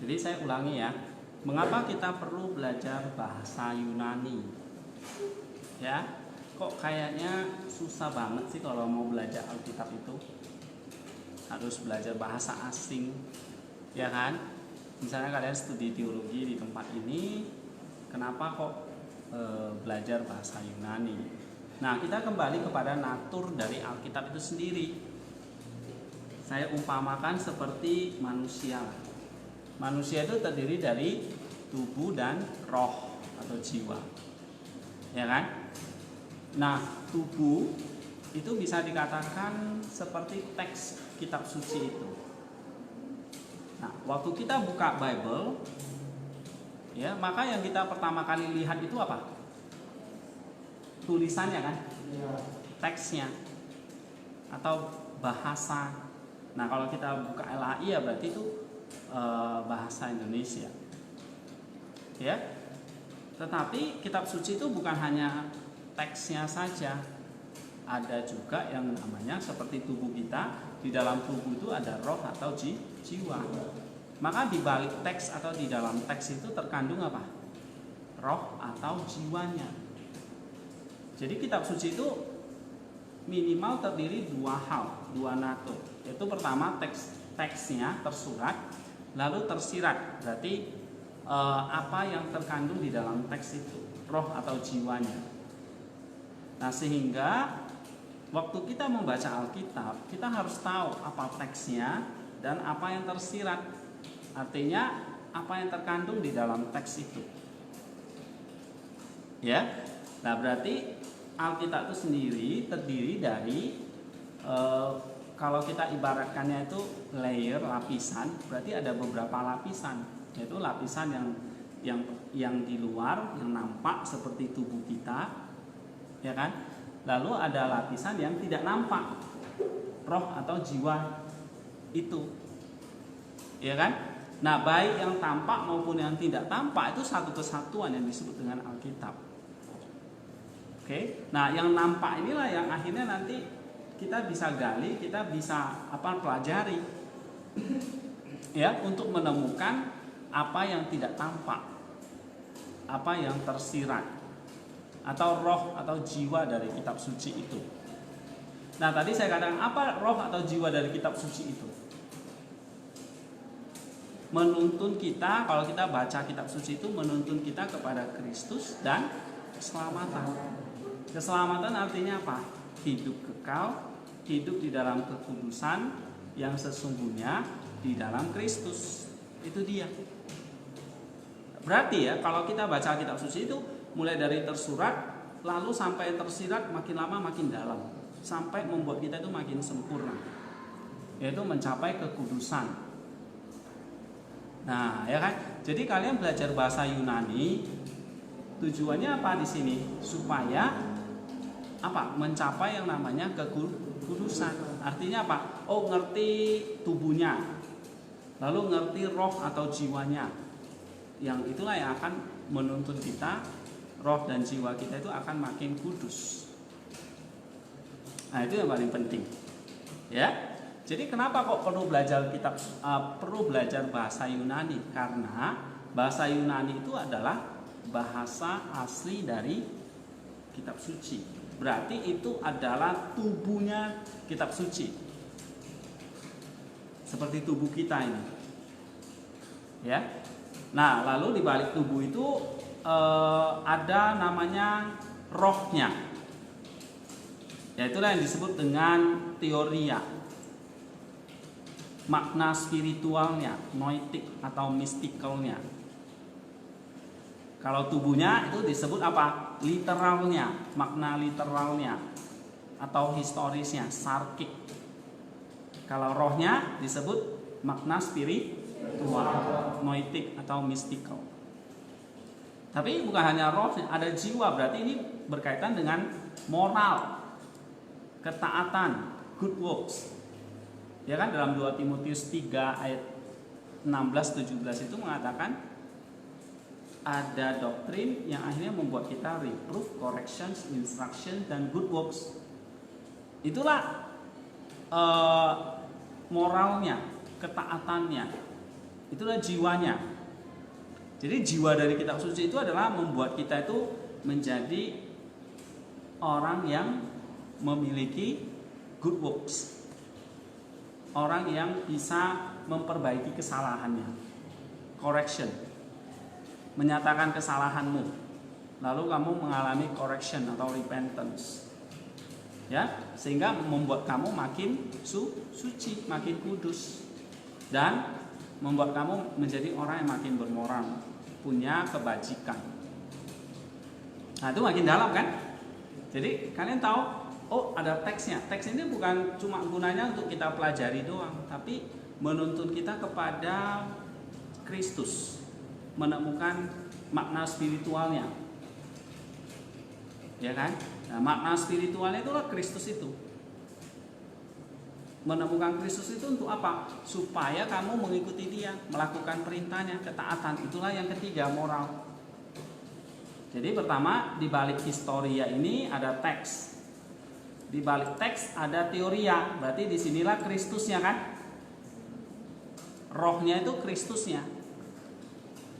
Jadi saya ulangi ya, mengapa kita perlu belajar bahasa Yunani? Ya, kok kayaknya susah banget sih kalau mau belajar Alkitab itu? Harus belajar bahasa asing, ya kan? Misalnya kalian studi teologi di tempat ini, kenapa kok belajar bahasa Yunani? Nah, kita kembali kepada natur dari Alkitab itu sendiri. Saya umpamakan seperti manusia. Manusia itu terdiri dari tubuh dan roh atau jiwa, ya kan? Nah, tubuh itu bisa dikatakan seperti teks kitab suci itu. Nah, waktu kita buka Bible, ya, maka yang kita pertama kali lihat itu apa? Tulisannya kan? Teksnya atau bahasa. Nah, kalau kita buka LAI ya berarti itu bahasa Indonesia. Ya. Tetapi kitab suci itu bukan hanya teksnya saja. Ada juga yang namanya seperti tubuh kita, di dalam tubuh itu ada roh atau jiwa. Maka di balik teks atau di dalam teks itu terkandung apa? Roh atau jiwanya. Jadi kitab suci itu minimal terdiri dua hal, dua natur. Yaitu pertama teksnya tersurat, lalu tersirat. Berarti apa yang terkandung di dalam teks itu, roh atau jiwanya. Nah, sehingga waktu kita membaca Alkitab, kita harus tahu apa teksnya dan apa yang tersirat. Artinya apa yang terkandung di dalam teks itu. Ya. Nah, berarti Alkitab itu sendiri terdiri dari kalau kita ibaratkannya itu layer, lapisan, berarti ada beberapa lapisan, yaitu lapisan yang di luar, yang nampak seperti tubuh kita, ya kan? Lalu ada lapisan yang tidak nampak, roh atau jiwa itu, ya kan? Nah, baik yang tampak maupun yang tidak tampak itu satu kesatuan yang disebut dengan Alkitab. Oke, nah yang nampak inilah yang akhirnya nanti kita bisa gali, kita bisa pelajari, ya, untuk menemukan apa yang tidak tampak, apa yang tersirat, atau roh atau jiwa dari kitab suci itu. Nah, tadi saya katakan apa roh atau jiwa dari kitab suci itu? Menuntun kita, kalau kita baca kitab suci itu menuntun kita kepada Kristus dan keselamatan. Keselamatan artinya apa? Hidup kekal, hidup di dalam kekudusan yang sesungguhnya di dalam Kristus. Itu dia. Berarti ya, kalau kita baca kitab suci itu mulai dari tersurat lalu sampai tersirat, makin lama makin dalam, sampai membuat kita itu makin sempurna, yaitu mencapai kekudusan. Nah, ya kan? Jadi kalian belajar bahasa Yunani tujuannya apa di sini? Supaya mencapai yang namanya kekudusan. Artinya apa? Oh, ngerti tubuhnya, lalu ngerti roh atau jiwanya. Yang itulah yang akan menuntun kita, roh dan jiwa kita itu akan makin kudus. Nah, itu yang paling penting. Ya. Jadi kenapa kok perlu belajar perlu belajar bahasa Yunani? Karena bahasa Yunani itu adalah bahasa asli dari kitab suci. Berarti itu adalah tubuhnya kitab suci. Seperti tubuh kita ini. Ya. Nah, lalu di balik tubuh itu ada namanya rohnya. Yaitulah yang disebut dengan teoria. Makna spiritualnya, noetik atau mystikalnya. Kalau tubuhnya itu disebut apa? Literalnya, makna literalnya atau historisnya, sarkik. Kalau rohnya disebut makna spiritual, noetik atau mystical. Tapi bukan hanya rohnya, ada jiwa, berarti ini berkaitan dengan moral, ketaatan, good works. Ya kan, dalam 2 Timotius 3 ayat 16-17 itu mengatakan ada doktrin yang akhirnya membuat kita reproof, corrections, instruction, dan good works. Itulah moralnya, ketaatannya. Itulah jiwanya. Jadi jiwa dari kitab suci itu adalah membuat kita itu menjadi orang yang memiliki good works. Orang yang bisa memperbaiki kesalahannya. Correction. Menyatakan kesalahanmu. Lalu kamu mengalami correction atau repentance. Ya, sehingga membuat kamu makin suci, makin kudus. Dan membuat kamu menjadi orang yang makin bermoral, punya kebajikan. Nah, itu makin dalam kan? Jadi kalian tahu, oh ada teksnya. Teks ini bukan cuma gunanya untuk kita pelajari doang, tapi menuntun kita kepada Kristus, menemukan makna spiritualnya. Ya kan? Nah, makna spiritualnya itulah Kristus itu. Menemukan Kristus itu untuk apa? Supaya kamu mengikuti Dia, melakukan perintahnya, ketaatan. Itulah yang ketiga, moral. Jadi pertama, di balik historia ini ada teks. Di balik teks ada teoria. Berarti disinilah Kristusnya kan? Rohnya itu Kristusnya.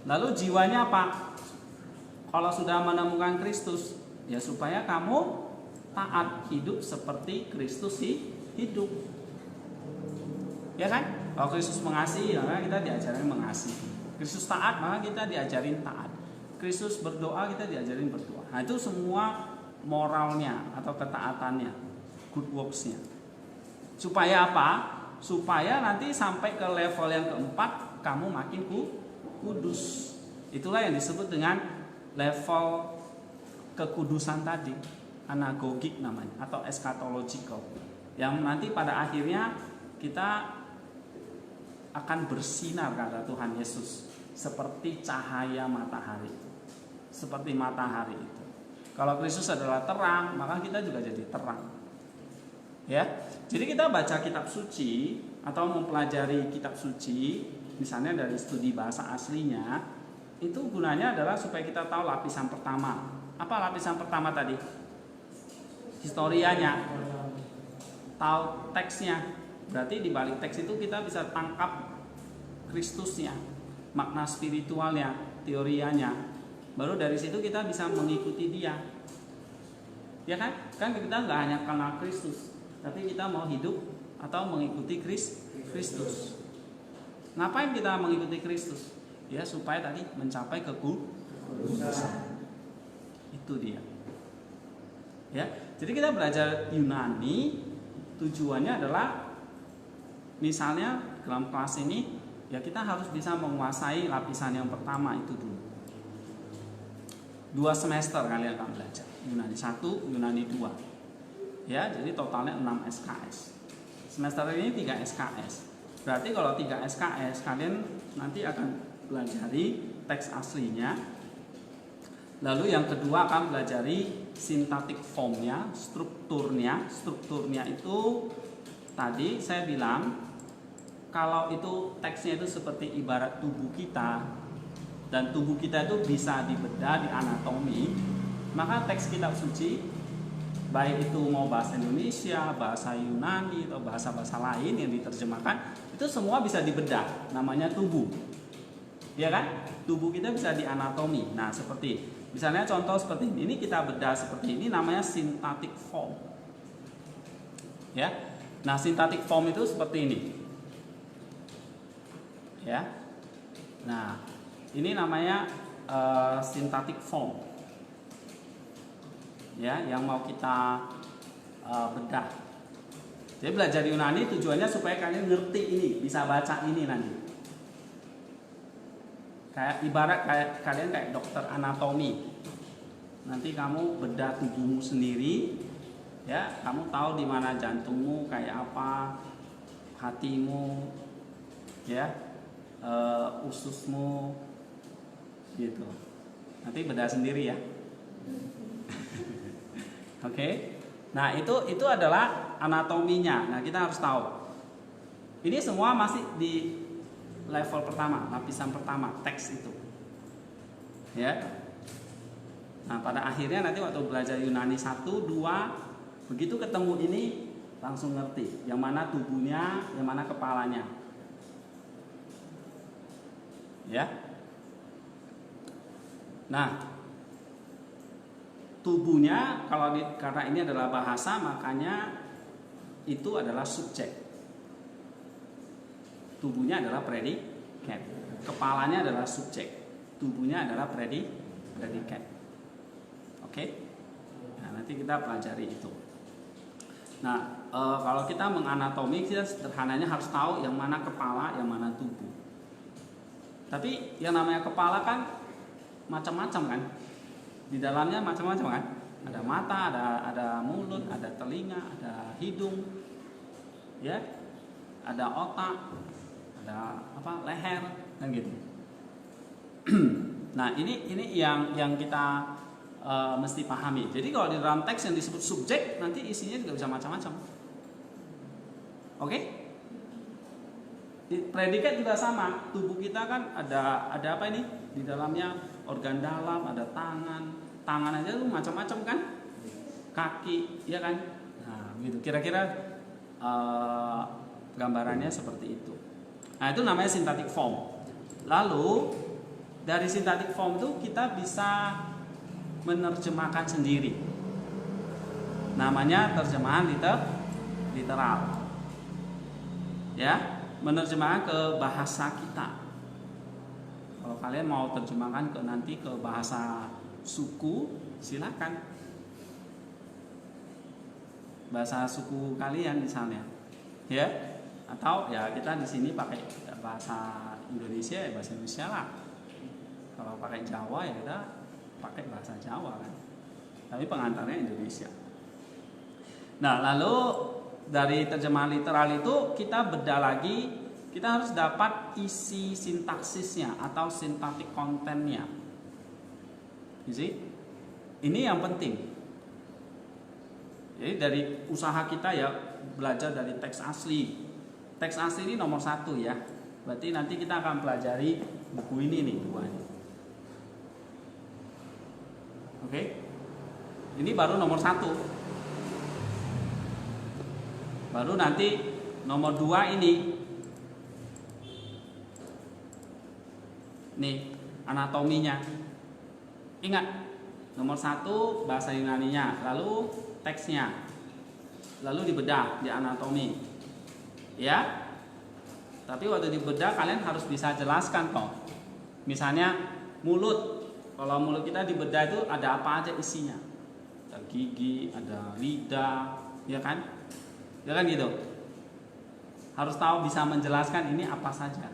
Lalu jiwanya apa? Kalau sudah menemukan Kristus, ya supaya kamu taat, hidup seperti Kristus hidup. Ya kan? Kalau Kristus mengasihi, maka kita diajarin mengasihi. Kristus taat, maka kita diajarin taat. Kristus berdoa, kita diajarin berdoa. Nah, itu semua moralnya atau ketaatannya, good works-nya. Supaya apa? Supaya nanti sampai ke level yang keempat, kamu makin kudus. Itulah yang disebut dengan level kekudusan tadi, anagogik namanya, atau eschatological. Yang nanti pada akhirnya kita akan bersinar kata Tuhan Yesus seperti cahaya matahari. Seperti matahari itu. Kalau Kristus adalah terang, maka kita juga jadi terang. Ya. Jadi kita baca kitab suci atau mempelajari kitab suci, misalnya dari studi bahasa aslinya, itu gunanya adalah supaya kita tahu lapisan pertama. Apa lapisan pertama tadi? Historianya. Tahu teksnya. Berarti di balik teks itu kita bisa tangkap Kristusnya, makna spiritualnya, teorianya. Baru dari situ kita bisa mengikuti Dia. Ya kan? Kan kita nggak hanya kenal Kristus, tapi kita mau hidup atau mengikuti Kristus. Ngapain kita mengikuti Kristus? Ya supaya tadi mencapai kekudusan. Itu dia. Ya. Jadi kita belajar Yunani tujuannya adalah misalnya dalam kelas ini ya kita harus bisa menguasai lapisan yang pertama itu dulu. 2 semester kalian akan belajar Yunani 1, Yunani 2. Ya, jadi totalnya 6 SKS. Semester ini 3 SKS. Berarti kalau 3 SKS kalian nanti akan pelajari teks aslinya. Lalu yang kedua akan pelajari sintaktik formnya, strukturnya. Strukturnya itu tadi saya bilang kalau itu teksnya itu seperti ibarat tubuh kita. Dan tubuh kita itu bisa dibedah di anatomi, maka teks kitab suci baik itu mau bahasa Indonesia, bahasa Yunani atau bahasa-bahasa lain yang diterjemahkan, itu semua bisa dibedah, namanya tubuh. Ya kan? Tubuh kita bisa di anatomi. Nah, seperti misalnya contoh seperti ini kita bedah seperti ini namanya syntactic form. Ya. Nah, syntactic form itu seperti ini. Ya. Nah, ini namanya syntactic form, ya, yang mau kita bedah. Jadi belajar Yunani tujuannya supaya kalian ngerti ini, bisa baca ini nanti. Kayak ibarat kalian kayak dokter anatomi. Nanti kamu bedah tubuhmu sendiri, ya, kamu tahu di mana jantungmu kayak apa, hatimu, ya, ususmu. Gitu. Nanti bedah sendiri ya. Oke. Nah, itu adalah anatominya. Nah, kita harus tahu. Ini semua masih di level pertama, lapisan pertama, teks itu. Ya. Nah, pada akhirnya nanti waktu belajar Yunani 1, 2, begitu ketemu ini langsung ngerti yang mana tubuhnya, yang mana kepalanya. ya. Nah, tubuhnya karena ini adalah bahasa, makanya itu adalah subjek. Tubuhnya adalah predikat. Kepalanya adalah subjek. Tubuhnya adalah predikat. Oke? Nah, nanti kita pelajari itu. Nah, kalau kita menganatomi, kita sederhananya harus tahu yang mana kepala, yang mana tubuh. Tapi yang namanya kepala kan macam-macam kan? Di dalamnya macam-macam kan? Ada mata, ada mulut, ada telinga, ada hidung, ya, ada otak, ada leher, kan gitu. Nah, ini yang kita mesti pahami. Jadi kalau di dalam teks yang disebut subjek, nanti isinya juga bisa macam-macam. Oke? Predikat juga sama. Tubuh kita kan ada apa ini? Di dalamnya organ dalam, ada tangan aja tuh macam-macam kan? Kaki, ya kan? Nah, gitu. Kira-kira gambarannya seperti itu. Nah, itu namanya synthetic form. Lalu dari synthetic form itu kita bisa menerjemahkan sendiri. Namanya terjemahan literal. Ya, menerjemahkan ke bahasa kita. Kalau kalian mau terjemahkan nanti ke bahasa suku, silakan. Bahasa suku kalian misalnya, ya. Atau ya kita di sini pakai bahasa Indonesia, ya bahasa Indonesia lah. Kalau pakai Jawa ya kita pakai bahasa Jawa kan. Tapi pengantarnya Indonesia. Nah, lalu dari terjemahan literal itu kita bedah lagi, kita harus dapat isi sintaksisnya atau syntactic contentnya. You see? Ini yang penting. Jadi dari usaha kita ya belajar dari teks asli. Teks asli ini nomor 1 ya. Berarti nanti kita akan pelajari buku ini nih, dua ini. Oke? Ini baru nomor 1. Baru nanti nomor 2 ini. Nih, anatominya. Ingat, nomor 1 bahasa Yunaninya, lalu teksnya. Lalu dibedah di anatomi. Ya. Tapi waktu dibedah kalian harus bisa jelaskan kok. Misalnya mulut. Kalau mulut kita dibedah itu ada apa aja isinya? Ada gigi, ada lidah, ya kan? Ya kan gitu. Harus tahu bisa menjelaskan ini apa saja.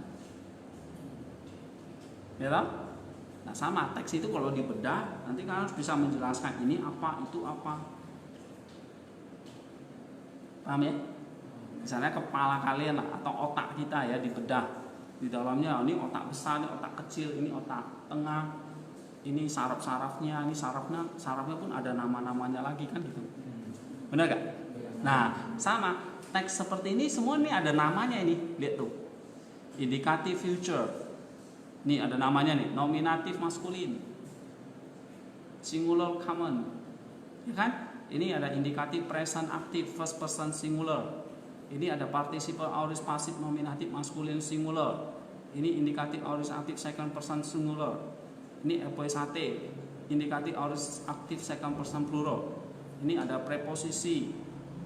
Ya kan? Nah, sama teks itu kalau dibedah nanti kalian harus bisa menjelaskan ini apa, itu apa. Paham ya? Misalnya kepala kalian atau otak kita ya dibedah. Di dalamnya ini otak besar, ini otak kecil, ini otak tengah, ini saraf-sarafnya, ini sarafnya pun ada nama-namanya lagi kan gitu. Benar gak? Nah, sama teks seperti ini semua nih ada namanya ini. Lihat tuh. Indikatif future. Nih ada namanya nih, nominatif maskulin. Singular common. Ya kan? Ini ada indikatif present active first person singular. Ini ada participle aorist pasif nominatif maskulin singular. Ini indikatif aorist aktif second person singular. Ini epoisate, indikatif aorist aktif second person plural. Ini ada preposisi,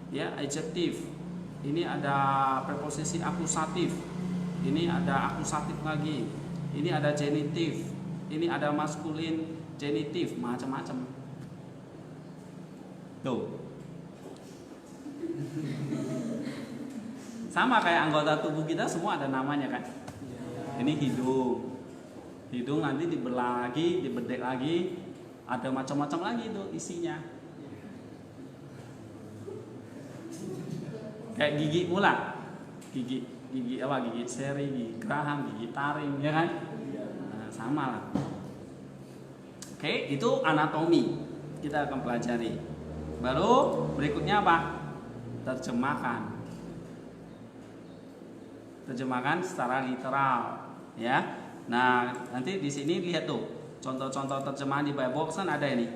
ya, adjektif. Ini ada preposisi akusatif. Ini ada akusatif lagi. Ini ada genitif. Ini ada maskulin genitif, macam-macam. Tuh. Sama kayak anggota tubuh kita semua ada namanya kan. Ini hidung. Hidung nanti dibelah lagi, dibedek lagi, ada macam-macam lagi itu isinya. Kayak gigi pula. Gigi apa? Gigi seri, gigi geraham, gigi taring, ya kan? Nah, sama lah. Oke, itu anatomi. Kita akan pelajari. Baru berikutnya apa? Terjemahkan. Terjemahkan secara literal, ya. Nah, nanti di sini lihat tuh contoh-contoh terjemahan di Bible kan ada ini.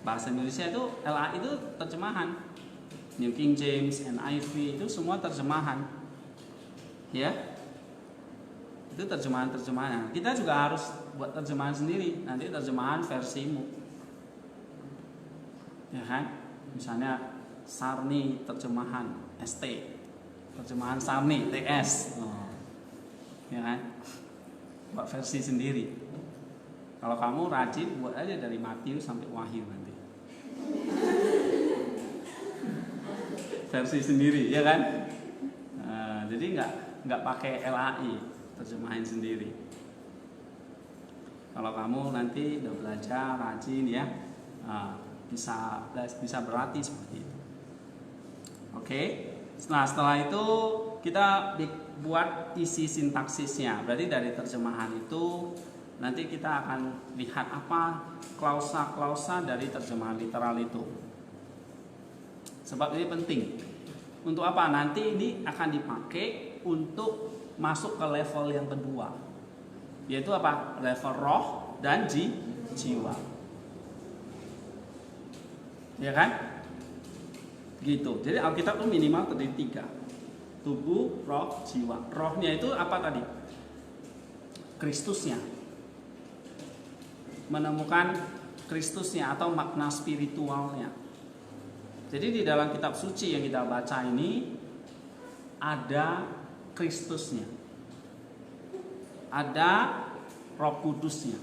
Bahasa Indonesia itu LA itu terjemahan. New King James, NIV itu semua terjemahan. Ya. Itu terjemahan-terjemahan. Kita juga harus buat terjemahan sendiri. Nanti terjemahan versimu. Ya kan? Misalnya Sarni terjemahan ST. Terjemahan Sarni TS. Ya kan? Buat versi sendiri. Kalau kamu rajin buat aja dari Matius sampai Wahyu nanti. Versi sendiri, ya kan? Jadi nggak pakai LAI, terjemahin sendiri. Kalau kamu nanti udah belajar rajin ya, bisa berlatih seperti itu. Oke. Nah setelah itu kita buat isi sintaksisnya. Berarti dari terjemahan itu nanti kita akan lihat apa klausa-klausa dari terjemahan literal itu. Sebab ini penting. Untuk apa? Nanti ini akan dipakai untuk masuk ke level yang kedua. Yaitu apa? Level roh dan jiwa. Ya kan? Gitu. Jadi Alkitab itu minimal terdiri 3. Tubuh, roh, jiwa. Rohnya itu apa tadi? Kristusnya. Menemukan Kristusnya atau makna spiritualnya. Jadi di dalam kitab suci yang kita baca ini ada Kristusnya. Ada Roh Kudusnya.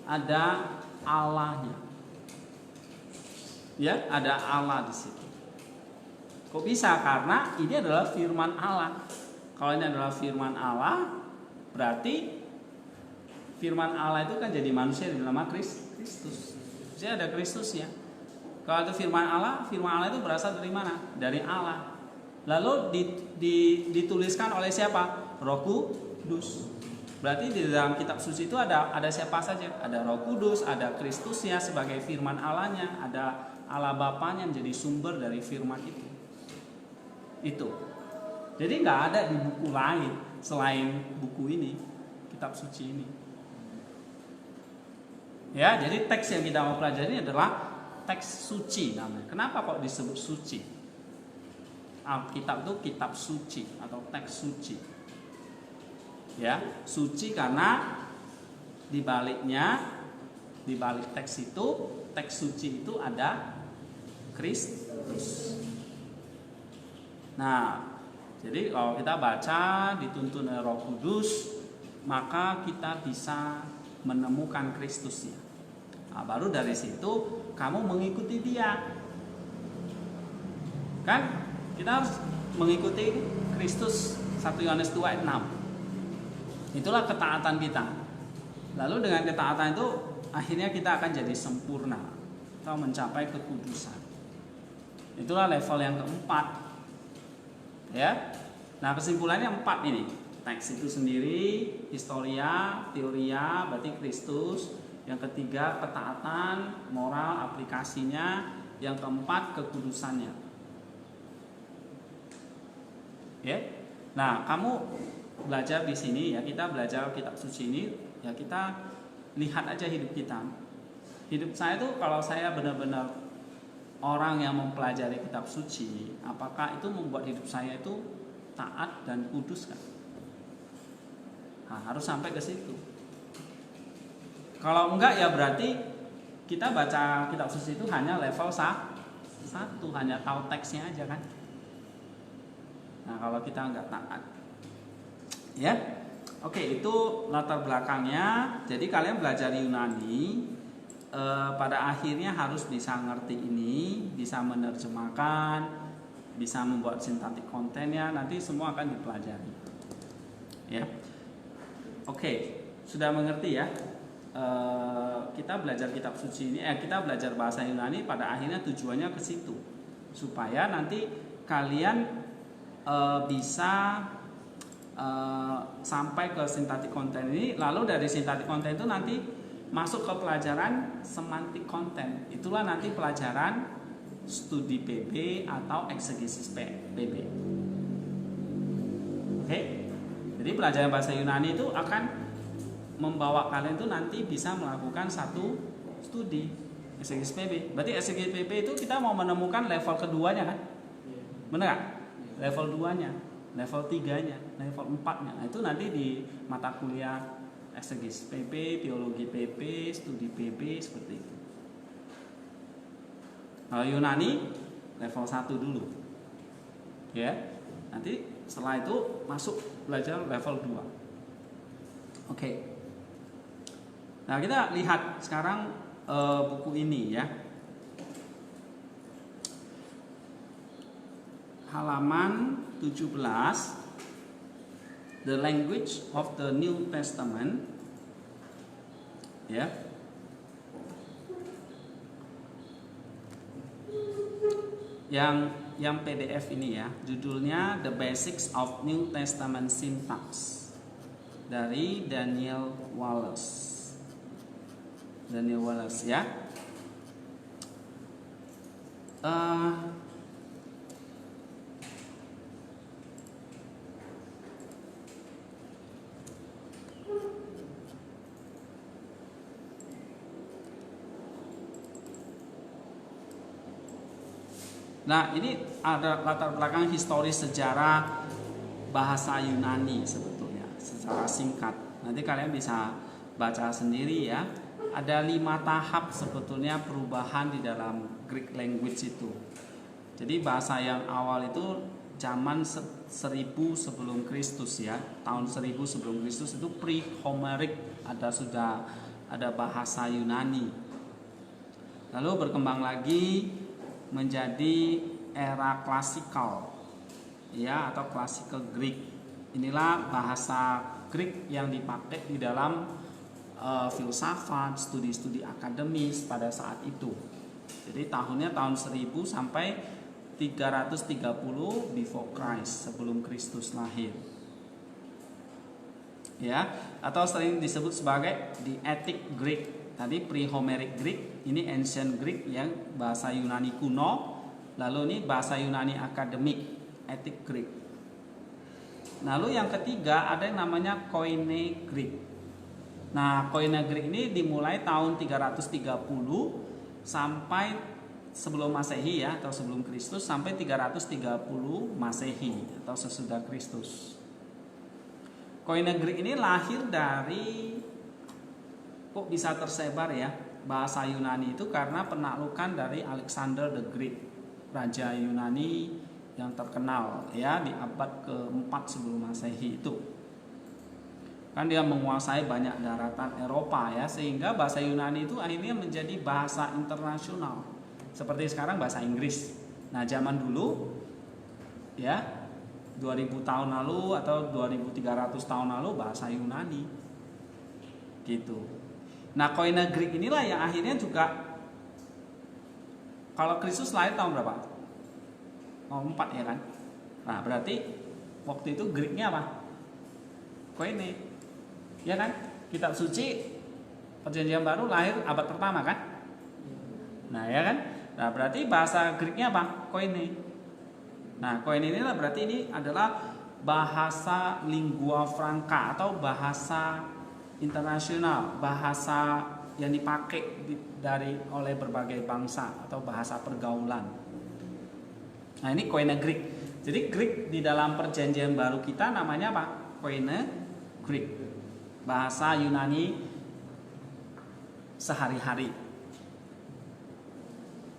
Ada Allahnya. Ya, ada Allah di situ. Kok bisa? Karena ini adalah firman Allah. Kalau ini adalah firman Allah, berarti firman Allah itu kan jadi manusia di dalam Kristus. Jadi ada Kristusnya. Kalau itu firman Allah itu berasal dari mana? Dari Allah. Lalu dituliskan oleh siapa? Roh Kudus. Berarti di dalam kitab suci itu ada siapa saja? Ada Roh Kudus, ada Kristusnya sebagai firman Allahnya, ada Allah Bapanya menjadi sumber dari firman itu. Itu. Jadi nggak ada di buku lain selain buku ini, kitab suci ini. Ya, jadi teks yang kita mau pelajari adalah teks suci namanya. Kenapa kok disebut suci? Alkitab itu kitab suci atau teks suci. Ya, suci karena di balik teks itu, teks suci itu ada Kristus. Nah, jadi kalau kita baca dituntun oleh Roh Kudus, maka kita bisa menemukan Kristusnya. Nah, baru dari situ kamu mengikuti dia. Kan? Kita harus mengikuti Kristus 1 Yohanes 2 ayat 6. Itulah ketaatan kita. Lalu dengan ketaatan itu akhirnya kita akan jadi sempurna atau mencapai kekudusan. Itulah level yang keempat. Ya. Nah, kesimpulannya 4 ini. Teks itu sendiri, historia, teoria, berarti Kristus. Yang ketiga ketaatan, moral, aplikasinya. Yang keempat kekudusannya. Ya. Nah, kamu belajar di sini ya, kita belajar kitab suci ini ya, kita lihat aja hidup kita. Hidup saya itu kalau saya benar-benar orang yang mempelajari kitab suci, apakah itu membuat hidup saya itu taat dan kudus kan? Nah, harus sampai ke situ. Kalau enggak ya berarti kita baca kitab suci itu hanya level 1, hanya tahu teksnya aja kan. Nah, kalau kita enggak taat. Ya. Oke, itu latar belakangnya. Jadi kalian belajar Yunani, pada akhirnya harus bisa ngerti ini, bisa menerjemahkan, bisa membuat sintaktik kontennya, nanti semua akan dipelajari. Ya. Oke, sudah mengerti ya? Kita belajar kitab suci ini, kita belajar bahasa Yunani pada akhirnya tujuannya ke situ, supaya nanti kalian bisa sampai ke sintaktik konten ini, lalu dari sintaktik konten itu nanti masuk ke pelajaran semantik konten. Itulah nanti pelajaran studi PB atau eksegesis PB. Oke? Jadi pelajaran bahasa Yunani itu akan membawa kalian itu nanti bisa melakukan satu studi eksegesis PB. Berarti eksegesis PB itu kita mau menemukan level keduanya kan? Benar gak? Level 2-nya. level 3-nya, level 4-nya. Nah, itu nanti di mata kuliah eksegesis PP, teologi PP, studi PP seperti itu. Kalau Yunani level 1 dulu. Ya. Nanti setelah itu masuk belajar level 2. Oke. Nah, kita lihat sekarang buku ini ya. Halaman 17, The Language of the New Testament. Ya. Yang PDF ini ya, judulnya The Basics of New Testament Syntax dari Daniel Wallace. Daniel Wallace ya. Nah, ini ada latar belakang historis sejarah bahasa Yunani sebetulnya secara singkat. Nanti kalian bisa baca sendiri ya. Ada 5 tahap sebetulnya perubahan di dalam Greek language itu. Jadi bahasa yang awal itu zaman 1000 sebelum Kristus ya. Tahun 1000 sebelum Kristus itu pre-Homeric, sudah ada bahasa Yunani. Lalu berkembang lagi menjadi era klasikal ya, atau classical Greek. Inilah bahasa Greek yang dipakai di dalam filsafat, studi-studi akademis pada saat itu. Jadi tahunnya tahun 1000 sampai 330 before Christ, sebelum Kristus lahir. Ya, atau sering disebut sebagai the Attic Greek. Tadi pre-Homeric Greek, ini ancient Greek yang bahasa Yunani kuno. Lalu ini bahasa Yunani akademik, Attic Greek. Lalu yang ketiga ada yang namanya Koine Greek. Nah, Koine Greek ini dimulai tahun 330 sampai sebelum Masehi ya, atau sebelum Kristus, sampai 330 Masehi atau sesudah Kristus. Koine Greek ini lahir dari, kok bisa tersebar ya bahasa Yunani itu, karena penaklukan dari Alexander the Great, raja Yunani yang terkenal ya di abad ke-4 sebelum Masehi itu. Kan dia menguasai banyak daratan Eropa ya, sehingga bahasa Yunani itu akhirnya menjadi bahasa internasional. Seperti sekarang bahasa Inggris. Nah, zaman dulu ya 2000 tahun lalu atau 2300 tahun lalu bahasa Yunani. Gitu. Nah, Koine Greek inilah yang akhirnya juga, kalau Kristus lahir tahun berapa? Oh, 4 ya kan? Nah, berarti waktu itu Greeknya apa? Koine. Ya kan? Kitab suci Perjanjian Baru lahir abad pertama kan? Nah, ya kan? Nah, berarti bahasa Greeknya apa? Koine. Nah, Koine inilah berarti ini adalah bahasa lingua franca atau bahasa internasional, bahasa yang dipakai oleh berbagai bangsa atau bahasa pergaulan. Nah, ini Koine Greek. Jadi Greek di dalam Perjanjian Baru kita namanya apa? Koine Greek. Bahasa Yunani sehari-hari.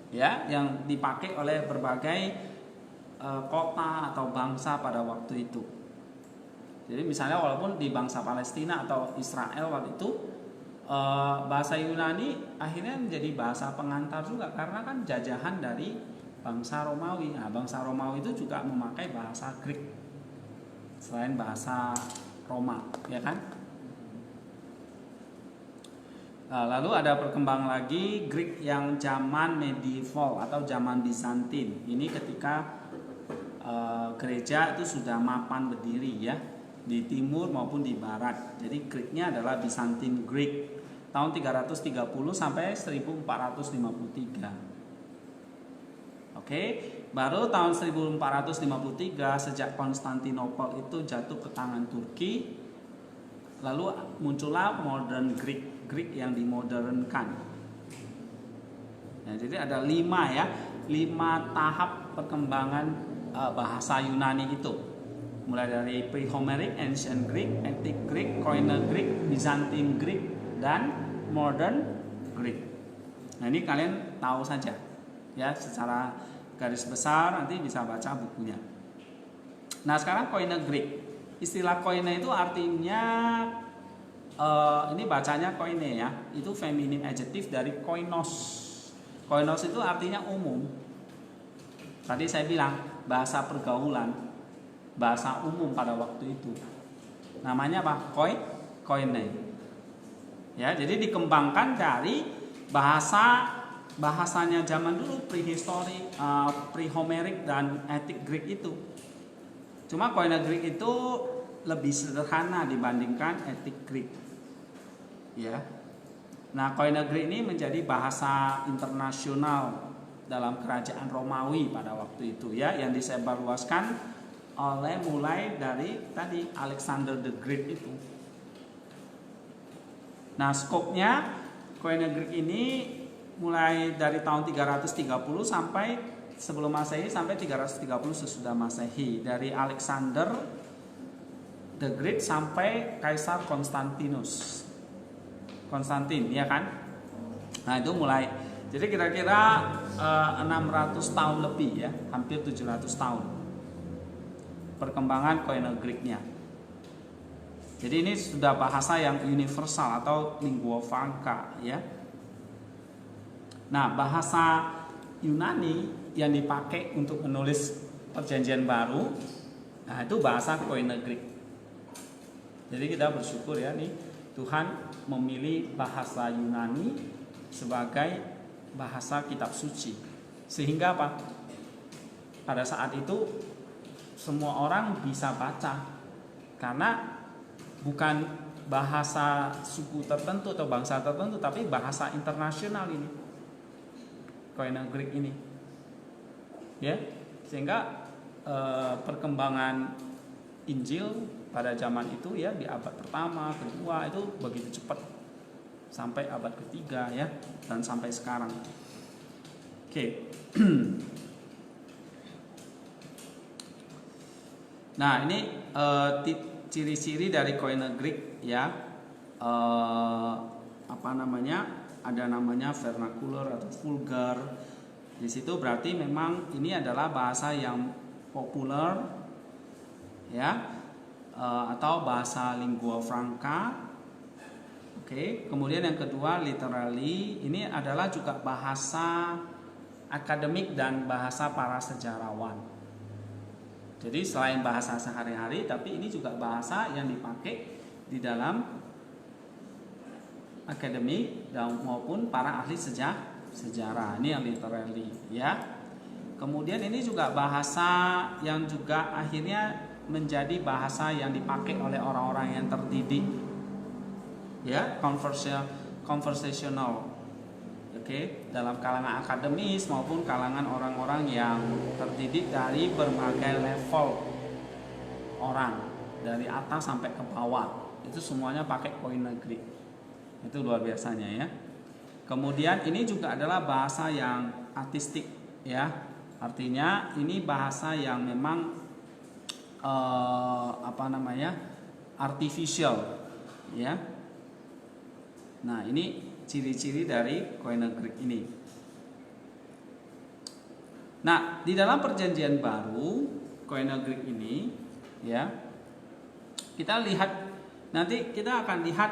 Ya, yang dipakai oleh berbagai kota atau bangsa pada waktu itu. Jadi misalnya walaupun di bangsa Palestina atau Israel waktu itu bahasa Yunani akhirnya menjadi bahasa pengantar juga, karena kan jajahan dari bangsa Romawi. Nah, bangsa Romawi itu juga memakai bahasa Greek selain bahasa Roma, ya kan? Lalu ada perkembangan lagi Greek yang zaman medieval atau zaman Bizantin. Ini ketika gereja itu sudah mapan berdiri ya, di timur maupun di barat. Jadi Greeknya adalah Byzantine Greek tahun 330 sampai 1453. Oke, baru tahun 1453 sejak Konstantinopel itu jatuh ke tangan Turki, lalu muncullah modern Greek yang dimodernkan. Nah, jadi ada 5 tahap perkembangan bahasa Yunani itu. mulai dari Pre-Homeric, Ancient Greek, Antique Greek, Koine Greek, Byzantine Greek, dan Modern Greek. Nah ini kalian tahu saja ya secara garis besar, nanti bisa baca bukunya. Nah sekarang Koine Greek. Istilah koine itu artinya ini bacanya koine ya, itu feminim adjective dari koinos. Koinos itu artinya umum. Tadi saya bilang bahasa pergaulan, bahasa umum pada waktu itu. Namanya apa? Koine. Ya, jadi dikembangkan dari bahasanya zaman dulu prehistorik, pre-Homeric dan Antique Greek itu. Cuma Koine Greek itu lebih sederhana dibandingkan Antique Greek. Ya. Nah, Koine Greek ini menjadi bahasa internasional dalam kerajaan Romawi pada waktu itu ya, yang disebarluaskan oleh mulai dari tadi Alexander the Great itu. Nah, skopnya Koine Greek ini mulai dari tahun 330 sampai sebelum Masehi sampai 330 sesudah Masehi, dari Alexander the Great sampai Kaisar Konstantinus. Konstantin, ya kan? Nah, itu mulai. Jadi kira-kira 600 tahun lebih ya, hampir 700 tahun perkembangan Koine Greek-nya. Jadi ini sudah bahasa yang universal atau lingua franca ya. Nah, bahasa Yunani yang dipakai untuk menulis Perjanjian Baru, nah itu bahasa Koine Greek. Jadi kita bersyukur ya nih Tuhan memilih bahasa Yunani sebagai bahasa kitab suci. Sehingga apa? Pada saat itu semua orang bisa baca. Karena bukan bahasa suku tertentu atau bangsa tertentu, tapi bahasa internasional ini. Koine Greek ini. Ya, sehingga perkembangan Injil pada zaman itu ya di abad pertama, kedua itu begitu cepat sampai abad ketiga ya, dan sampai sekarang. Oke. Nah ini ciri-ciri dari Koine Greek ya, apa namanya? Ada namanya vernacular atau vulgar. Di situ berarti memang ini adalah bahasa yang populer ya, atau bahasa lingua franca. Oke. Kemudian yang kedua literally, ini adalah juga bahasa akademik dan bahasa para sejarawan. Jadi selain bahasa sehari-hari, tapi ini juga bahasa yang dipakai di dalam akademik dan maupun para ahli sejarah. Ini yang literally ya. Kemudian ini juga bahasa yang juga akhirnya menjadi bahasa yang dipakai oleh orang-orang yang terdidik ya, conversational. Oke, dalam kalangan akademis maupun kalangan orang-orang yang terdidik dari berbagai level orang, dari atas sampai ke bawah. Itu semuanya pakai Koine Greek. Itu luar biasanya ya. Kemudian ini juga adalah bahasa yang artistik ya. Artinya ini bahasa yang memang artificial ya. Nah, ini ciri-ciri dari Koine Greek ini. Nah, di dalam Perjanjian Baru Koine Greek ini ya, kita lihat, nanti kita akan lihat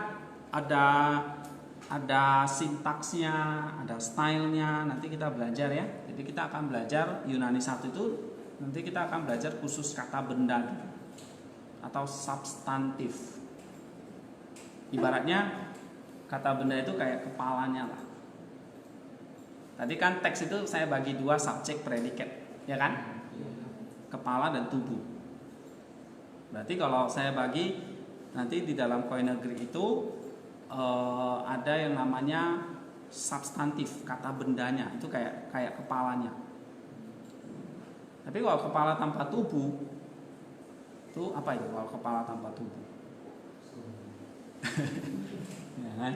ada sintaksnya, ada stylenya, nanti kita belajar ya. Jadi kita akan belajar Yunani 1 itu, nanti kita akan belajar khusus kata benda gitu, atau substantif. Ibaratnya kata benda itu kayak kepalanya lah. Tadi kan teks itu saya bagi dua, subjek, predikat, ya kan? Kepala dan tubuh. Berarti kalau saya bagi nanti di dalam Koine Greek itu ada yang namanya substantif, kata bendanya itu kayak kepalanya. Tapi kalau kepala tanpa tubuh itu apa itu? Kalau kepala tanpa tubuh? Ya kan?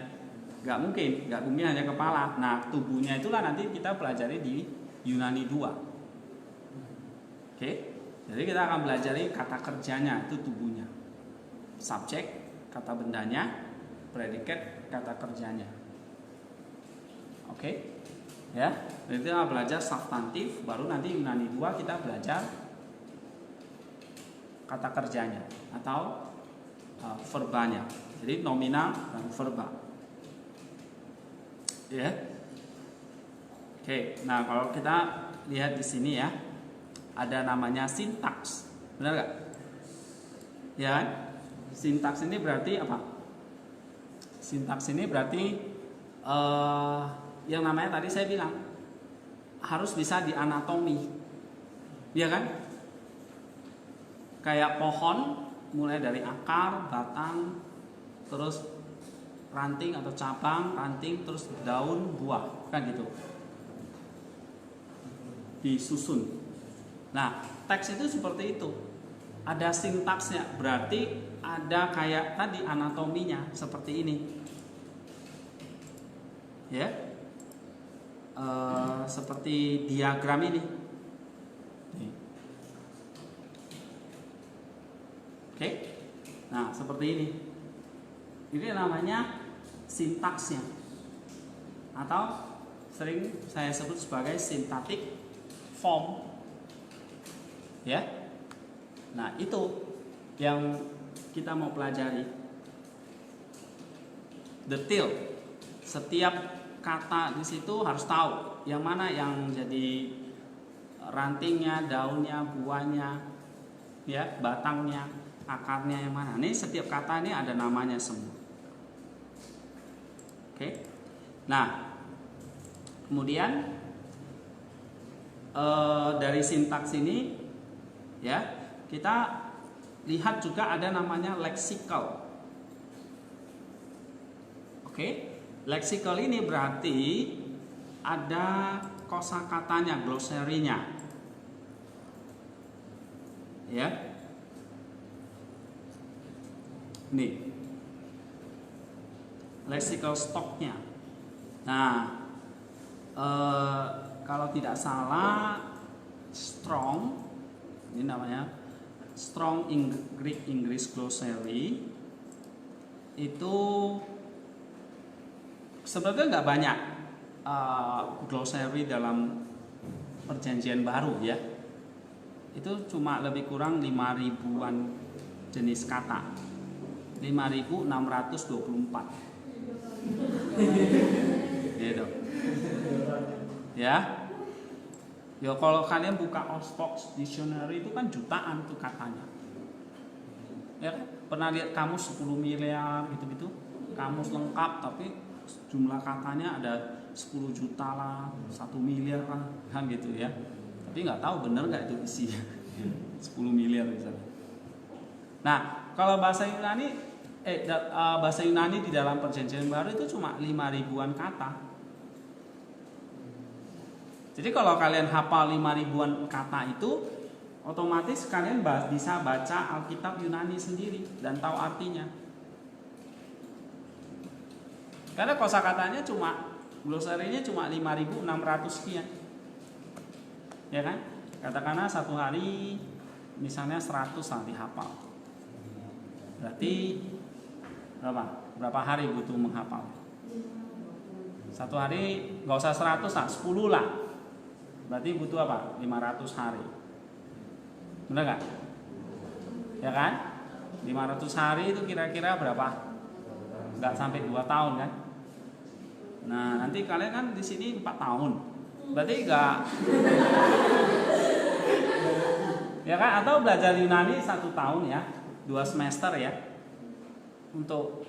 Gak mungkin hanya kepala. Nah, tubuhnya itulah nanti kita pelajari di Yunani 2. Oke. Jadi kita akan belajar kata kerjanya, itu tubuhnya. Subjek, kata bendanya, predikat, kata kerjanya. Oke? Ya, jadi kita belajar substantif, baru nanti Yunani 2 kita belajar kata kerjanya atau verbanya. Jadi nominal dan verba. Ya. Oke, nah kalau kita lihat di sini ya, ada namanya sintaks. Benar nggak? Ya kan? Sintaks ini berarti apa? Sintaks ini berarti yang namanya tadi saya bilang harus bisa di anatomi. Ya kan? Kayak pohon mulai dari akar, batang, terus ranting atau cabang, ranting, terus daun, buah, kan gitu. Disusun. Nah, teks itu seperti itu. Ada sintaksnya, berarti ada kayak tadi anatominya seperti ini. Ya. Seperti diagram ini. Nih. Oke. Nah, seperti ini. Ini namanya sintaksnya. Atau sering saya sebut sebagai sintaktik form. Ya. Nah, itu yang kita mau pelajari. Detail. Setiap kata di situ harus tahu yang mana yang jadi rantingnya, daunnya, buahnya, ya, batangnya, akarnya yang mana. Ini setiap kata ini ada namanya semua. Oke. Nah, kemudian dari sintaks ini ya kita lihat juga ada namanya leksikal. Oke, leksikal ini berarti ada kosakatanya, glosarinya, ya. Nih, leksikal stoknya. Nah, kalau tidak salah strong, ini namanya strong Greek English Glossary, itu sebenarnya nggak banyak glossary dalam perjanjian baru ya. Itu cuma lebih kurang 5.000-an jenis kata, 5.624 gitu ya. Ya kalau kalian buka Oxford Dictionary itu kan jutaan tuh katanya. Ya kan? Pernah lihat kamus 10 miliar gitu-gitu? Kamus lengkap tapi jumlah katanya ada 10 juta lah, 1 miliar lah, kan gitu ya. Tapi nggak tahu bener nggak itu isinya. 10 miliar misalnya. Nah, kalau bahasa Yunani bahasa Yunani di dalam perjanjian baru itu cuma 5.000-an kata. Jadi kalau kalian hafal 5.000-an kata itu, otomatis kalian bisa baca Alkitab Yunani sendiri dan tahu artinya. Karena kosakatanya glosarinya cuma 5.600 sekian. Ya kan? Katakanlah satu hari misalnya 100 lah dihafal. Berarti berapa hari butuh menghafal? Satu hari nggak usah 100 lah, 10 lah. Berarti butuh apa? 500 hari. Benar nggak? Ya kan? 500 hari itu kira-kira berapa? Nggak sampai 2 tahun kan? Nah, nanti kalian kan di sini 4 tahun. Berarti nggak ya kan? Atau belajar Yunani 1 tahun ya, 2 semester ya. Untuk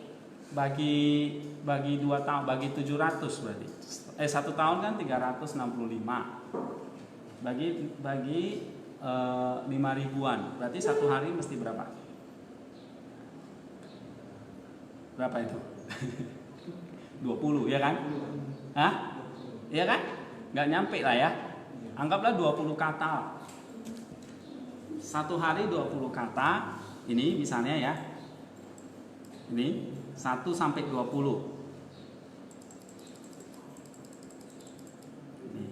bagi 2 tahun, bagi 700 berarti. 1 tahun kan 365. Bagi 5.000-an. Berarti 1 hari mesti berapa? Berapa itu? 20 ya kan? Hah? Iya kan? Nggak nyampe lah ya. Anggaplah 20 kata. 1 hari 20 kata. Ini misalnya ya. Ini 1 sampai 20. Ini.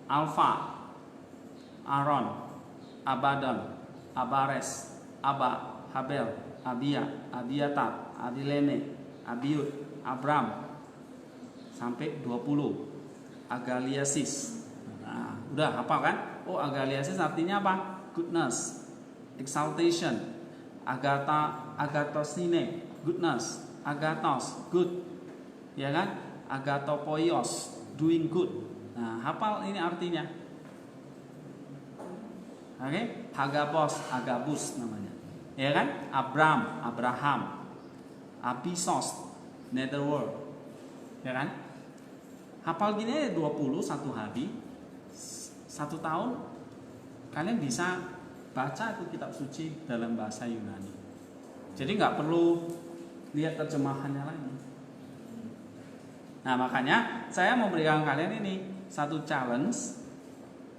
Alfa, Aaron, Abaddon, Abares, Aba, Habel, Abia, Abiatar, Adilene, Abiud, Abram, sampai 20. Agaliasis. Nah, udah hafal kan? Oh, Agaliasis artinya apa? Goodness, exaltation. Agatosine, goodness. Agathos, good. Ya kan? Agathopoios, doing good. Nah, hafal ini artinya. Oke, Hagabos, Agabus namanya. Ya kan? Abraham. Abisos, netherworld. Ya kan? Hafal gini aja 20 satu hari. 1 tahun kalian bisa baca itu kitab suci dalam bahasa Yunani. Jadi nggak perlu lihat terjemahannya lagi. Nah, makanya saya mau berikan kalian ini satu challenge,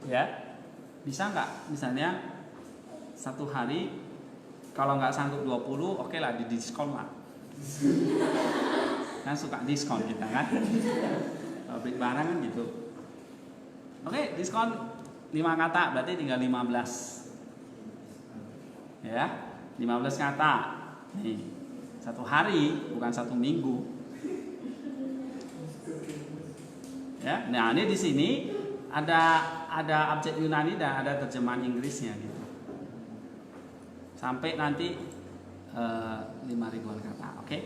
ya. Bisa nggak misalnya 1 hari, kalau nggak sanggup 20, oke lah, di diskon lah. Kan suka diskon kita kan, pabrik barang kan gitu. Oke, diskon 5 kata, berarti tinggal 15. Ya, 15 kata. Nih, 1 hari, bukan 1 minggu. Ya, nah ini di sini ada abjad Yunani dan ada terjemahan Inggrisnya gitu. Sampai nanti 5.000-an kata, oke?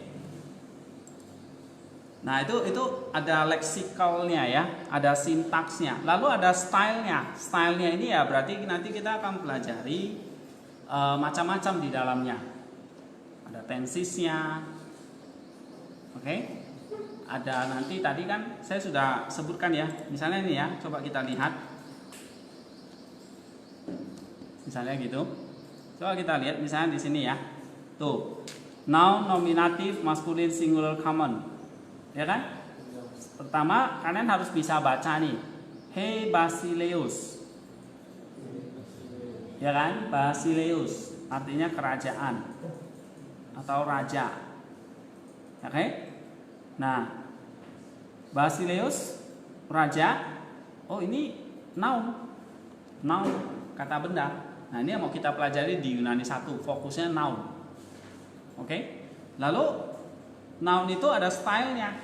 Nah, itu ada leksikalnya ya, ada sintaksnya, lalu ada stylenya. Stylenya ini ya berarti nanti kita akan pelajari macam-macam di dalamnya. Ada tensisnya, oke? Ada nanti tadi kan saya sudah sebutkan ya. Misalnya ini ya, coba kita lihat. Misalnya gitu. Coba kita lihat misalnya di sini ya. Tuh. Noun, nominatif, maskulin, singular, common. Ya kan? Pertama kalian harus bisa baca nih. Hey Basileus. Ya kan? Basileus artinya kerajaan atau raja. Oke? Nah, Basileus raja. Oh, ini noun. Noun kata benda. Nah, ini yang mau kita pelajari di Yunani 1, fokusnya noun. Oke? Lalu noun itu ada stylenya.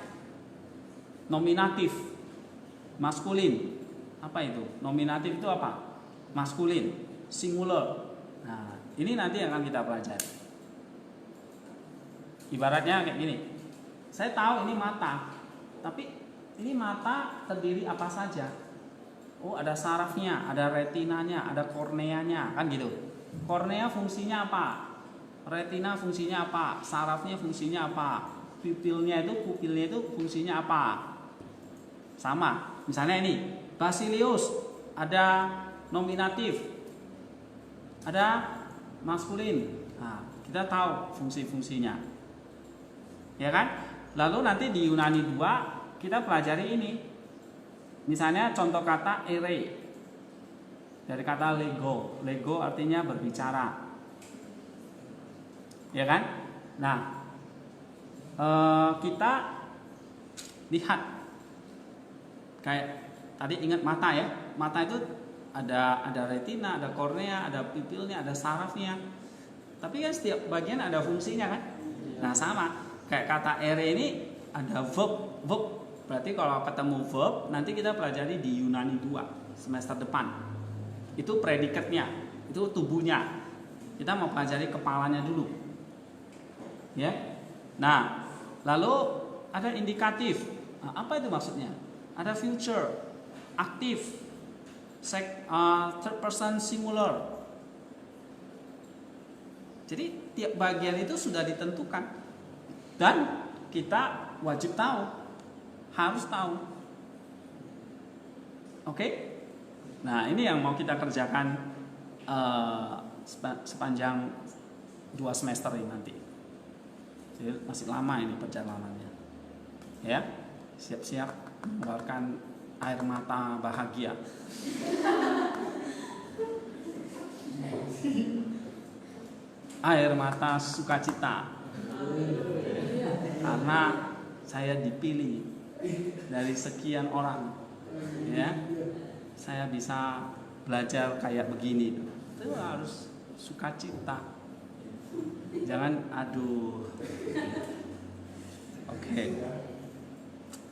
Nominatif, maskulin. Apa itu? Nominatif itu apa? Maskulin, singular. Nah, ini nanti yang akan kita pelajari. Ibaratnya kayak gini. Saya tahu ini mata, tapi ini mata terdiri apa saja? Oh, ada sarafnya, ada retinanya, ada korneanya, kan gitu. Kornea fungsinya apa? Retina fungsinya apa? Sarafnya fungsinya apa? Pupilnya itu fungsinya apa? Sama. Misalnya ini, Basileus ada nominatif, ada maskulin. Nah, kita tahu fungsi-fungsinya. Ya kan? Lalu nanti di Yunani 2 kita pelajari ini. Misalnya contoh kata ere. Dari kata lego. Lego artinya berbicara. Ya kan? Nah, kita lihat kayak tadi, ingat mata ya. Mata itu ada retina, ada kornea, ada pupilnya, ada sarafnya. Tapi kan setiap bagian ada fungsinya kan? Nah, sama. Kayak kata ere ini ada verb. Berarti kalau ketemu verb nanti kita pelajari di Yunani 2 semester depan. Itu predikatnya, itu tubuhnya. Kita mau pelajari kepalanya dulu. Ya. Nah, lalu ada indikatif. Nah, apa itu maksudnya? Ada future, aktif, third person singular. Jadi tiap bagian itu sudah ditentukan. Dan kita wajib tahu, harus tahu. Oke? Nah, ini yang mau kita kerjakan sepanjang 2 semester ini nanti. Jadi masih lama ini perjalanannya. Ya, siap-siap mengeluarkan air mata bahagia. Air mata sukacita. Karena saya dipilih dari sekian orang, ya, saya bisa belajar kayak begini. itu harus sukacita, jangan aduh. Oke.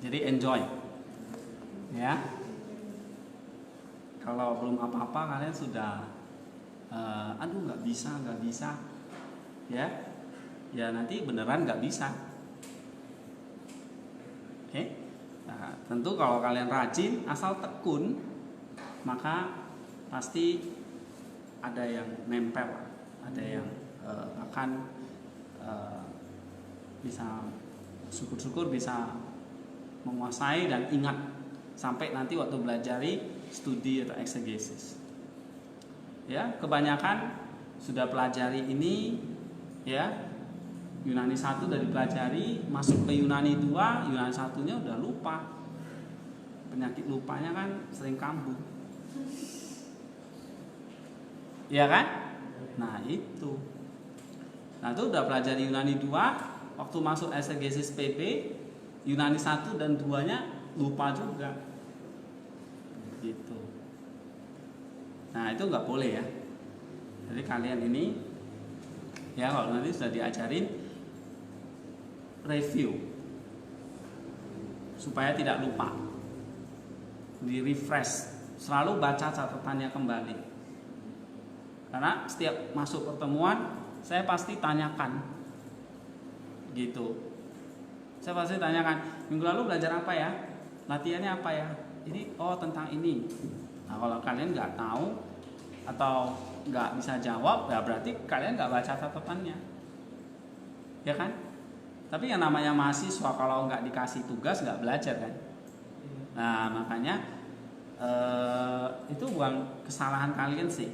Jadi enjoy, ya. Kalau belum apa-apa kalian sudah aduh nggak bisa, ya nanti beneran nggak bisa. Oke. Nah, tentu kalau kalian rajin asal tekun, maka pasti ada yang nempel, ada yang akan bisa syukur-syukur bisa menguasai dan ingat sampai nanti waktu belajari studi atau eksegesis. Ya, kebanyakan sudah pelajari ini, ya. Yunani 1 udah dipelajari, masuk ke Yunani 2, Yunani 1-nya udah lupa. Penyakit lupanya kan sering kambuh. Iya kan? Nah, itu. Nah, itu udah pelajari Yunani 2, waktu masuk eksegesis PP, Yunani 1 dan 2-nya lupa juga. Gitu. Nah, itu nggak boleh ya. Jadi kalian ini, ya kalau nanti sudah diajarin, review supaya tidak lupa, di refresh, selalu baca catatannya kembali. Karena setiap masuk pertemuan saya pasti tanyakan, gitu. Saya pasti tanyakan, minggu lalu belajar apa ya, latihannya apa ya, ini tentang ini. Nah, kalau kalian nggak tahu atau nggak bisa jawab, ya berarti kalian nggak baca catatannya, ya kan? Tapi yang namanya mahasiswa kalau nggak dikasih tugas nggak belajar kan. Nah, makanya itu bukan kesalahan kalian sih,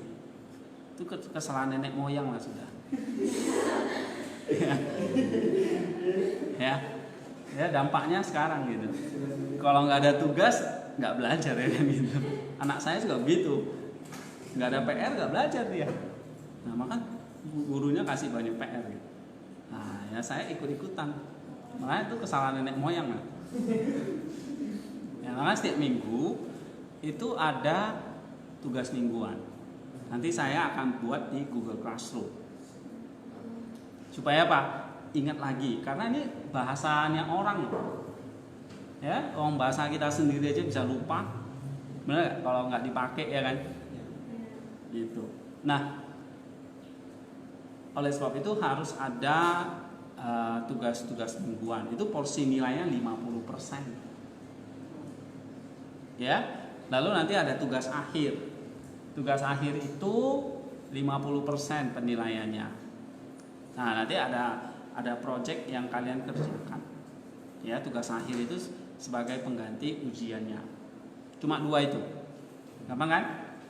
itu kesalahan nenek moyang lah sudah. ya dampaknya sekarang gitu. Kalau nggak ada tugas nggak belajar ya kan gitu. Anak saya juga begitu, nggak ada PR nggak belajar dia. Nah, maka gurunya kasih banyak PR gitu. Nah, ya saya ikut-ikutan. Makanya itu kesalahan nenek moyang kan. Ya, makanya setiap minggu itu ada tugas mingguan. Nanti saya akan buat di Google Classroom. Supaya apa? Ingat lagi, karena ini bahasanya orang loh. Ya, orang bahasa kita sendiri aja bisa lupa. Benar gak? Kalau nggak dipakai ya kan? Gitu. Nah, oleh sebab itu harus ada tugas-tugas mingguan. Itu porsi nilainya 50%. Ya. Lalu nanti ada tugas akhir. Tugas akhir itu 50% penilaiannya. Nah, nanti ada project yang kalian kerjakan. Ya, tugas akhir itu sebagai pengganti ujiannya. Cuma 2 itu. Gampang kan?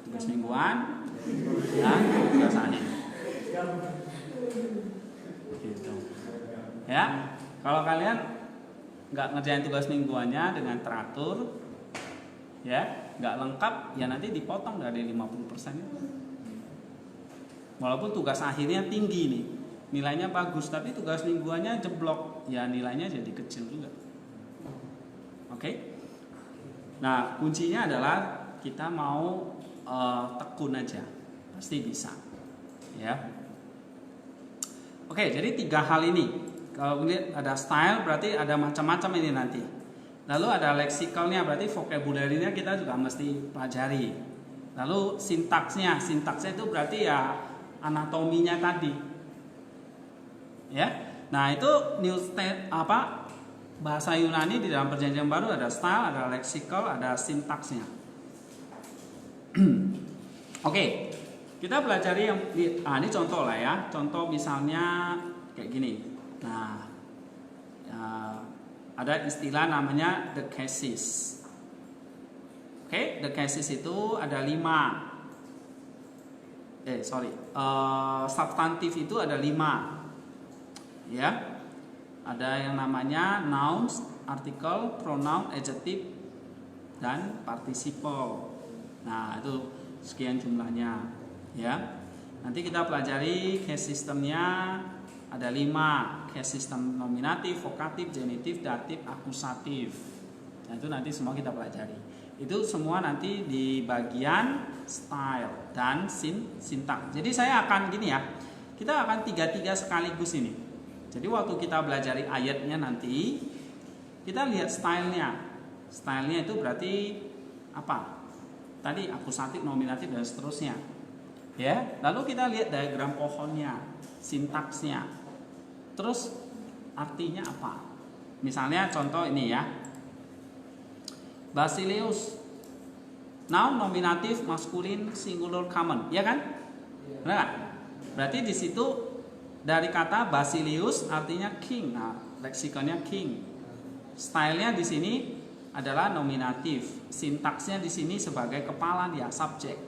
Tugas mingguan dan tugas akhir. Gitu. Ya, kalau kalian nggak ngerjain tugas mingguannya dengan teratur, ya, nggak lengkap, ya nanti dipotong dari 50%. Walaupun tugas akhirnya tinggi nih, nilainya bagus, tapi tugas mingguannya jeblok, ya nilainya jadi kecil juga. Oke? Nah, kuncinya adalah kita mau tekun aja, pasti bisa. Ya. Oke, jadi 3 hal ini. Kalau lihat ada style berarti ada macam-macam ini nanti. Lalu ada lexikalnya, berarti vocabulary-nya kita juga mesti pelajari. Lalu sintaksnya itu berarti ya anatominya tadi. Ya. Nah, itu new state bahasa Yunani di dalam perjanjian baru ada style, ada leksikal, ada sintaksnya. Oke. Kita pelajari yang ini contoh lah ya. Contoh misalnya kayak gini. Nah, ada istilah namanya the cases. Oke, the cases itu ada 5. Substantif itu ada 5. Ya. Ada yang namanya nouns, article, pronoun, adjective, dan participle. Nah, itu sekian jumlahnya. Ya, nanti kita pelajari case systemnya ada 5. Case system nominatif, vokatif, genitif, datif, akusatif. Nah, itu nanti semua kita pelajari. Itu semua nanti di bagian style dan syntax. Jadi saya akan gini ya, kita akan tiga sekaligus ini. Jadi waktu kita belajar ayatnya nanti, kita lihat stylenya. Stylenya itu berarti apa? Tadi akusatif, nominatif dan seterusnya. Ya, lalu kita lihat diagram pohonnya, sintaksnya. Terus artinya apa? Misalnya contoh ini ya. Basileus. Noun nominatif maskulin singular common, ya kan? Benar gak? Berarti di situ dari kata Basileus artinya king. Nah, leksikonnya king. Stylenya di sini adalah nominatif. Sintaksnya di sini sebagai kepala dia, subjek.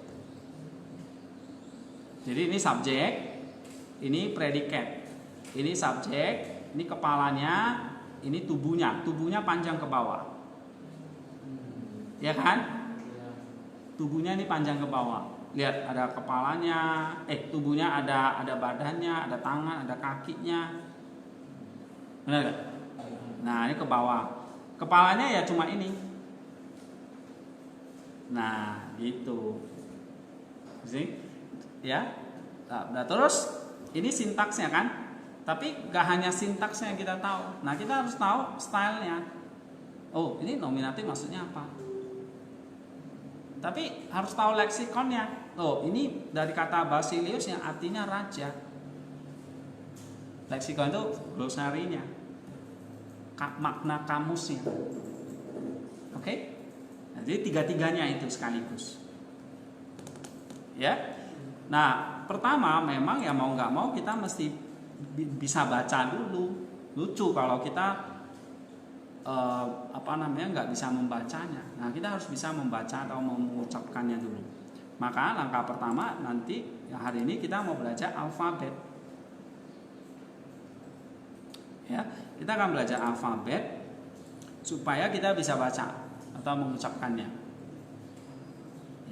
Jadi ini subjek, ini predikat. Ini subjek, ini kepalanya, ini tubuhnya. Tubuhnya panjang ke bawah. Ya kan? Tubuhnya ini panjang ke bawah. Lihat ada kepalanya, tubuhnya ada badannya, ada tangan, ada kakinya. Benar gak? Nah, ini ke bawah. Kepalanya ya cuma ini. Nah, gitu. See? Ya. Nah, terus ini sintaksnya kan? Tapi gak hanya sintaksnya yang kita tahu. Nah, kita harus tahu stylenya. Oh, ini nominatif maksudnya apa? Tapi harus tahu leksikonnya. Oh, ini dari kata Basileus yang artinya raja. Leksikon itu glosarinya, makna kamusnya. Oke? Nah, jadi tiga-tiganya itu sekaligus. Ya. Nah, pertama memang ya mau nggak mau kita mesti bisa baca dulu. Lucu kalau kita nggak bisa membacanya. Nah, kita harus bisa membaca atau mengucapkannya dulu. Maka langkah pertama nanti hari ini kita mau belajar alfabet. Ya, kita akan belajar alfabet supaya kita bisa baca atau mengucapkannya.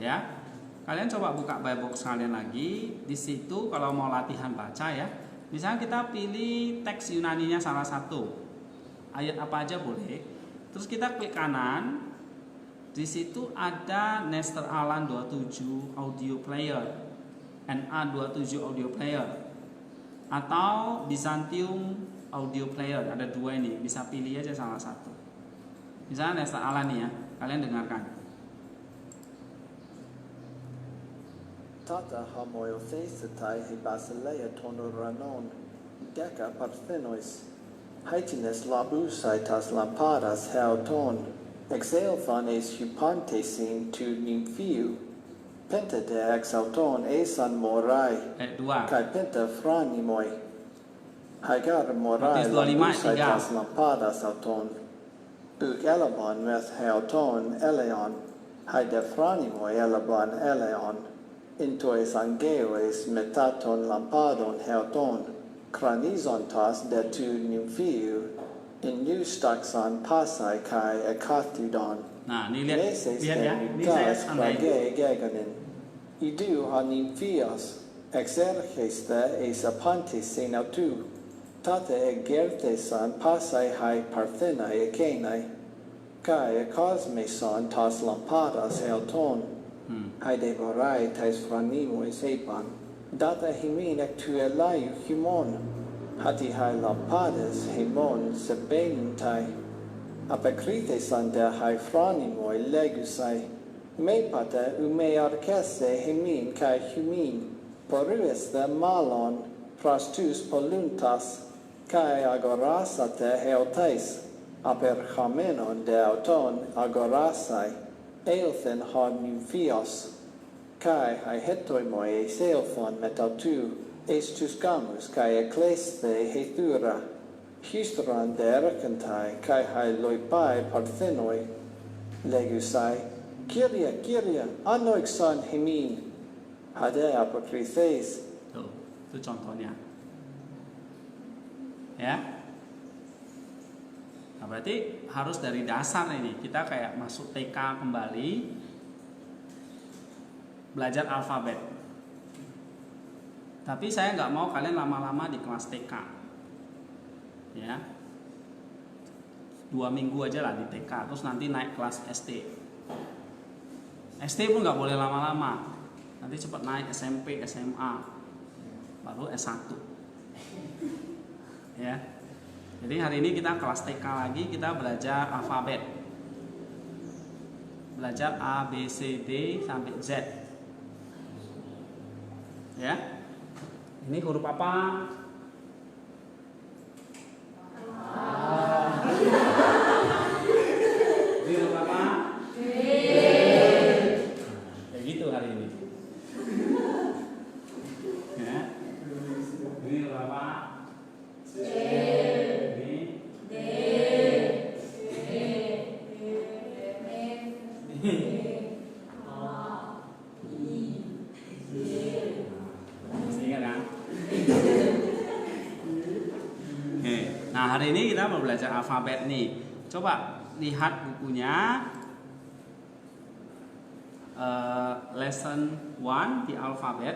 Ya, kalian coba buka Bible sekalian lagi. Di situ kalau mau latihan baca ya, misalnya kita pilih teks Yunaninya salah satu. Ayat apa aja boleh. Terus kita klik kanan. Di situ ada Nestor Aland 27 audio player, NA27 audio player, atau Byzantium audio player. Ada dua ini, bisa pilih aja salah satu. Misalnya Nestor Aland nih ya, kalian dengarkan. Tata homoiothesetai he basileia tonoranon, deca parthenois. Haitines labusaitas lampadas heauton, exaelthanes hupantesin tu nymphiu, penta de exauton esan morai, kai penta franimoi. Hagar morai labusaitas lampadas auton, buc elabon meth heauton eleon, haide franimoi elabon eleon, intoes angeoes metaton lampadon heauton, Chronizontas de tu nymphiu in eustaxon pasai kai ekathudon. Nah, ini lihat ya. Ini saya sampai geganin. Idu ha nymphios exergeste es apantes senautu. Tata egertesan pasai hai parthena ekenai. Kai cosmeson tas lampadas elton. Hai devorai tais franimois epan. Data himin ek tu elayu humon, hati hai lampades himon sebentai, apekrite sande hai franimoi legusai, me pata ume arcese himin kai humin, porues de malon, prastus poluntas, kai agorasate heotais, aper chamenon de auton agorasai, eilthen hod nymphios, kai hai hetoi moi eseophon metautu, estus gamus kai eccleste hethura, histran de ercantai, kai hai loipai parthenoi, legusai, Kyria, anoixon himin, hade apokrithes. Tuh, itu contohnya. Ya. Nah, berarti harus dari dasar ini. Kita kayak masuk TK kembali, belajar alfabet. Tapi saya nggak mau kalian lama-lama di kelas TK. Ya. 2 minggu aja lah di TK, terus nanti naik kelas SD. SD pun nggak boleh lama-lama. Nanti cepat naik SMP, SMA, baru S1. Ya. Jadi hari ini kita kelas TK lagi, kita belajar alfabet. Belajar A, B, C, D sampai Z. Ya. Ini huruf apa? Ini huruf apa? Kayak gitu hari ini. Ya. Ini huruf apa? Ini masih ingat kan? Oke. Nah hari ini kita mau belajar alfabet nih. Coba lihat bukunya. Lesson 1 di alfabet.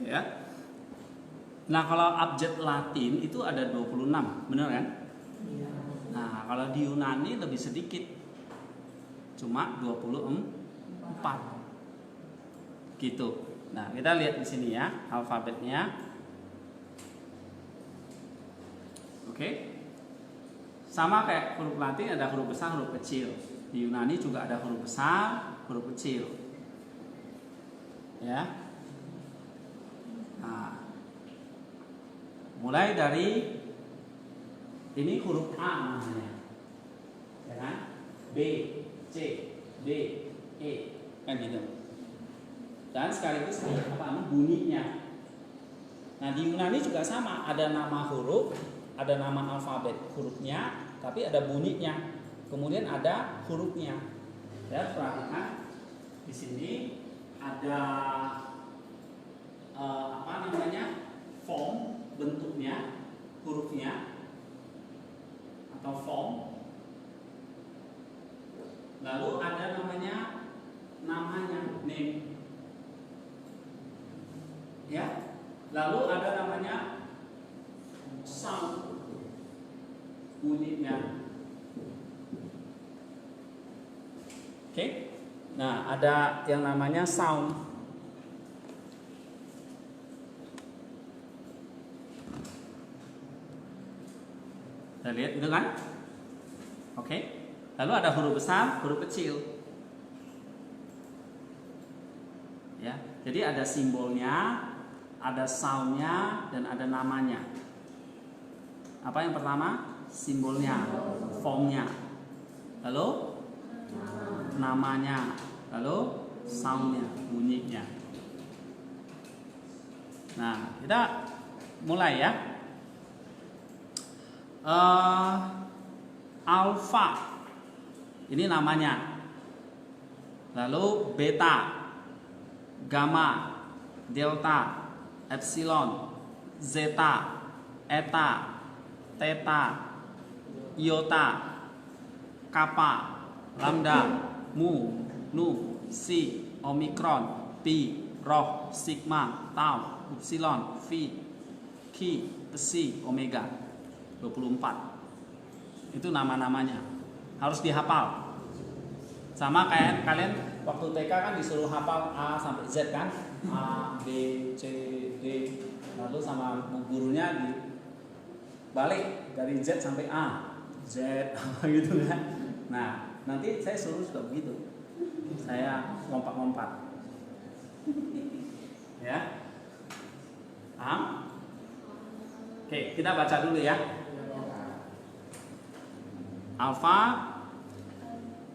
Ya. Nah kalau abjad Latin itu ada 26, benar kan? Nah kalau di Yunani lebih sedikit, cuma 24. Gitu. Nah kita lihat di sini ya alfabetnya. Oke. Sama kayak huruf Latin ada huruf besar, huruf kecil. Di Yunani juga ada huruf besar, huruf kecil. Ya. Nah, mulai dari ini huruf A namanya. Ya kan? B, C, D, E, kan gitu. Dan sekaligus apa bunyinya. Nah, di Yunani juga sama, ada nama huruf, ada nama alfabet hurufnya, tapi ada bunyinya. Kemudian ada hurufnya. Ya, perhatikan di sini ada apa namanya? Form bentuknya, hurufnya atau form. Lalu ada namanya name. Ya. Lalu ada namanya sound, bunyinya. Oke. Nah, ada yang namanya sound. Kita lihat itu kan? Oke. Lalu ada huruf besar, huruf kecil. Ya. Jadi ada simbolnya, ada soundnya, dan ada namanya. Apa yang pertama? Simbolnya, formnya. Lalu namanya, lalu soundnya, bunyinya. Nah, kita mulai ya. Alfa, ini namanya. Lalu beta, gamma, delta, epsilon, zeta, eta, theta, iota, kappa, lambda, mu, nu, si, omikron, pi, rho, sigma, tau, epsilon, phi, chi, psi, omega. 24. Itu nama-namanya. Harus dihafal. Sama kayak kalian waktu TK kan disuruh hafal A sampai Z kan? A, B, C, D. Lalu sama gurunya dibalik dari Z sampai A. Z gitu kan. Nah, nanti saya suruh juga begitu. Saya lompat-lompat. Ya. Paham? Oke, kita baca dulu ya. Alfa,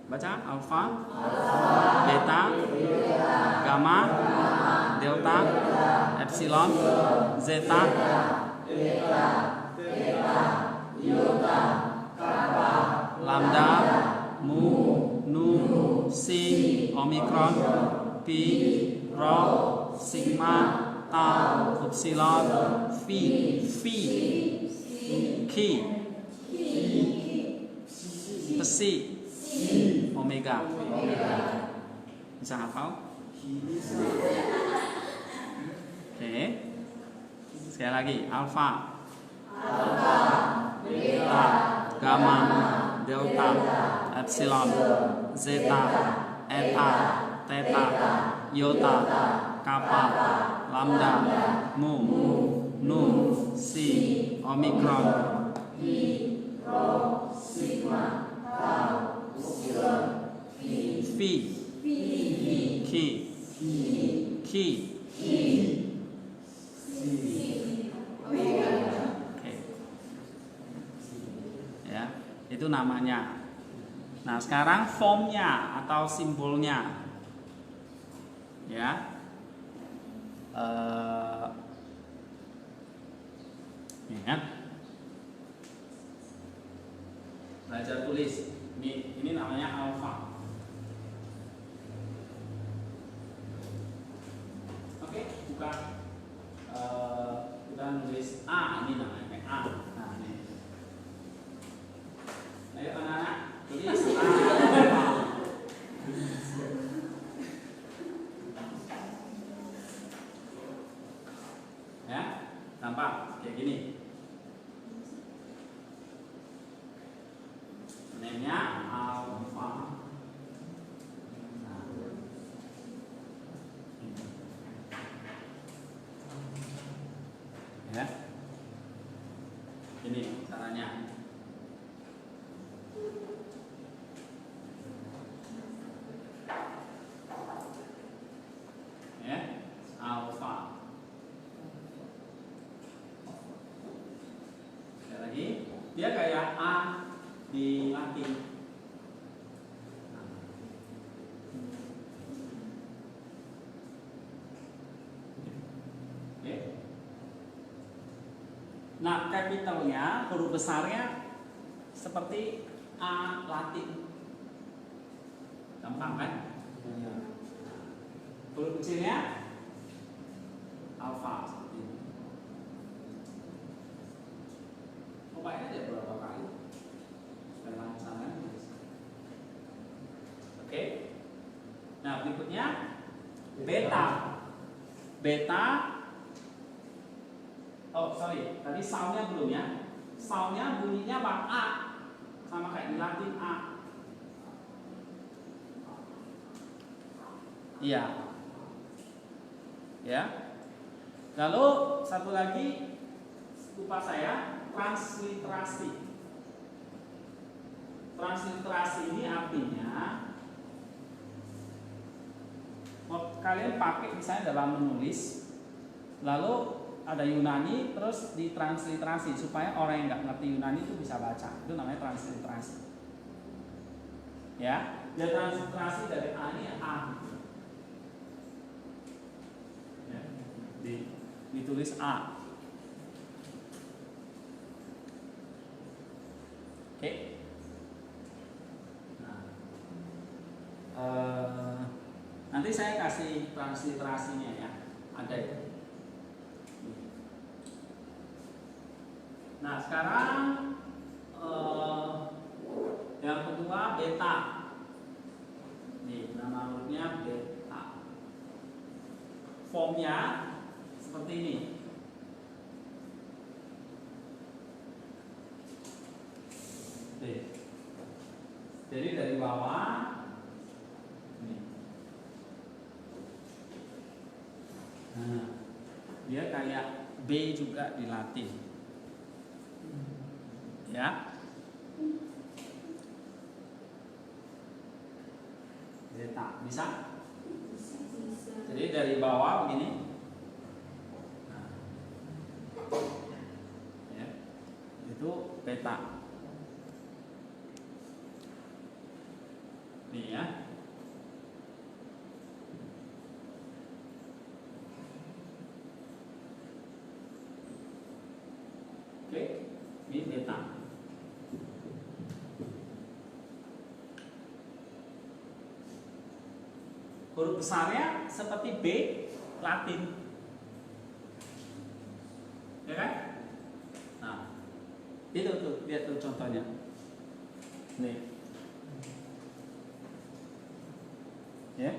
baca alfa, beta, gamma, delta, epsilon, zeta, lambda, mu, nu, si, omikron, pi, rho, sigma, tau, epsilon, phi, chi, psi, omega. Bisa hafal? Oke. Sekali lagi, alfa, beta, gamma, delta, epsilon, zeta, eta, theta, iota, kappa, lambda, mu, nu, si, omikron, phi, ki, ki. Oke. Ya, itu namanya. Nah, sekarang formnya atau simbolnya. Ya. Ya. Belajar tulis. Ini namanya alfa. Oke, buka. Kita nulis A, ini namanya A. Nah, ini. Ayo anak-anak, tulis A. Ya, nampak kayak gini. Namanya alfa. Nah. Ya. Ini caranya. Ya, alfa. Sekali lagi, dia kayak A di Latin. Oke. Nah, capitalnya, huruf besarnya seperti A Latin. Gampang kan? Huruf kecilnya alfa seperti ini. Cobain aja berapa kali. Supaya lancar kan? Oke. Nah, berikutnya beta. Beta. Oh, sorry. Tadi soundnya belum ya. Soundnya bunyinya apa? A. Sama kayak di Latin A. Iya. Ya. Lalu satu lagi lupa saya, transliterasi. Transliterasi ini artinya kalian pakai misalnya dalam menulis, lalu ada Yunani terus ditransliterasi supaya orang yang nggak ngerti Yunani itu bisa baca. Itu namanya transliterasi. Ya, dia transliterasi dari A ini A. Ya, ditulis A. Oke. Nah, nanti saya kasih transliterasinya ya. Ada ya. Nah, sekarang yang kedua beta. Nih, nama hurufnya beta. Formnya seperti ini. Oke. Jadi dari bawah ini. Nah, dia kayak B juga di Latin. Ya. Beta, bisa? Jadi dari bawah begini. Nah. Ya. Itu beta. Nih ya. Oke, ini beta. Huruf besarnya seperti B Latin. Ya kan? Nah, itu tuh, lihat tuh contohnya. Nih. Ya.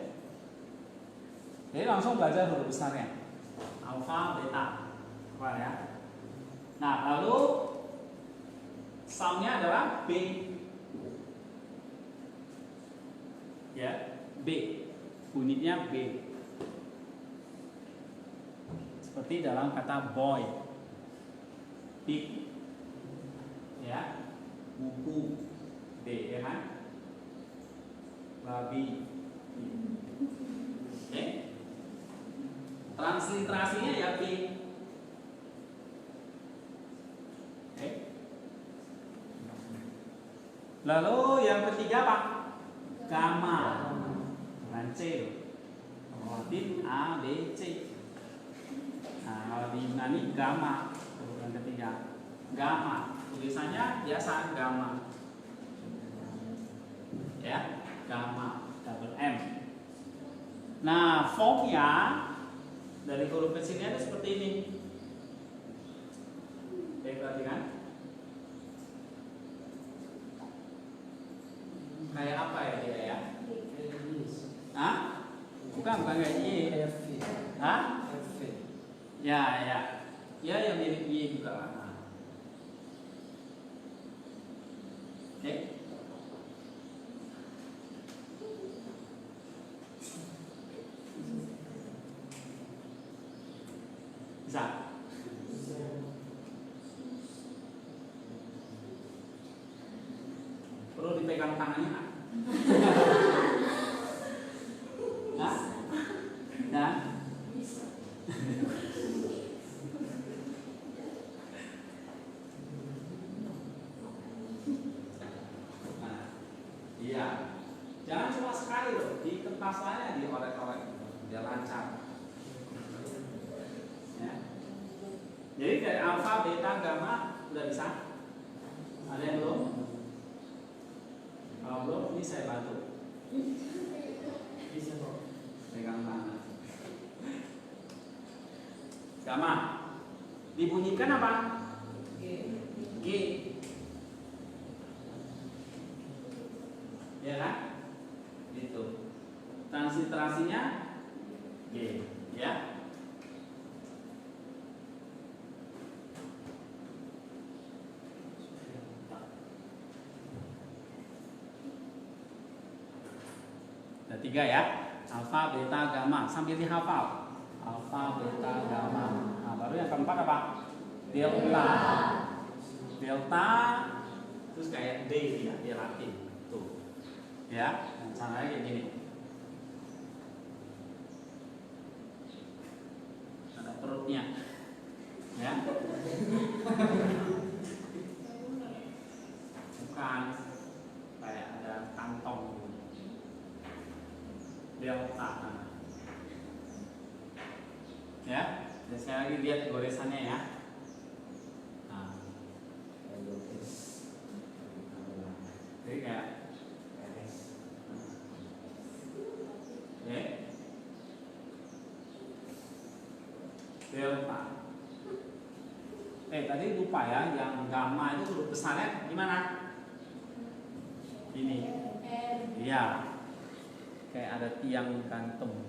Jadi langsung belajar huruf besarnya. Alfa, beta. Apa ya? Nah, lalu soundnya adalah B. Ya, B. bunyinya B. Seperti dalam kata boy, big, ya, buku, B, ya kan? Babi. Oke. Transliterasinya ya B. Oke. Lalu yang ketiga apa? Gamma. Dengan C. Latin A, B, C. Nah, kalau di Yunani gamma. Yang ketiga gamma. Tulisannya biasa gamma. Ya, gamma, double M. Nah, formnya dari huruf kecilnya itu seperti ini. Baik, perhatikan. Kayak apa ya dia ya? Hah? Bukan kayak Y. Hah? Ya, ya. Ya, yang mirip Y juga. Nah. Oke. Bisa? Perlu dipegang tangannya nggak? Hah? Ya? Nah, iya. Jangan cuma sekali loh, di kertas lainnya diorek-orek biar lancar. Ya. Jadi dari alfa, beta, gamma udah bisa? Ada yang belum? Kalau belum, ini saya bantu. Bisa kok. Pegang tangan. Gamma. Dibunyikan apa? G. Ya kan? Gitu. Transliterasinya G, ya. Ada 3 ya. Alfa, beta, gamma. Sambil dihafal. Alfa, beta, gamma. Nah, baru yang keempat apa? Delta. Delta terus kayak D ya, di Latin. Tuh. Ya, caranya kayak gini. Ada perutnya. Ya. Bukan kayak ada kantong. Delta. Ya, dan sekali lagi lihat goresannya ya. Nah. Jadi kayak oke. Delta. Tadi lupa ya, yang gamma itu huruf besarnya gimana? Ini. Iya. Kayak ada tiang gantung.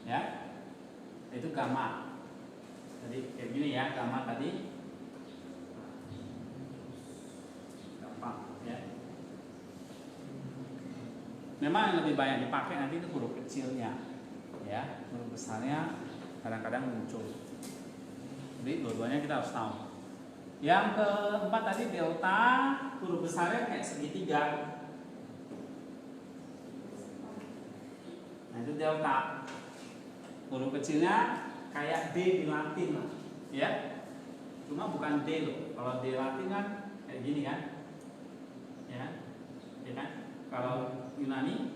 Ya. Itu gamma. Jadi kayak gini ya, gamma tadi. Gampang ya. Memang yang lebih banyak dipakai nanti itu huruf kecilnya. Ya, huruf besarnya kadang-kadang muncul. Jadi dua-duanya kita harus tahu. Yang keempat tadi delta, huruf besarnya kayak segitiga. Nah itu delta. Huruf kecilnya kayak D di Latin lah, ya. Cuma bukan D loh. Kalau D Latin kan kayak gini kan, ya kan. Kalau Yunani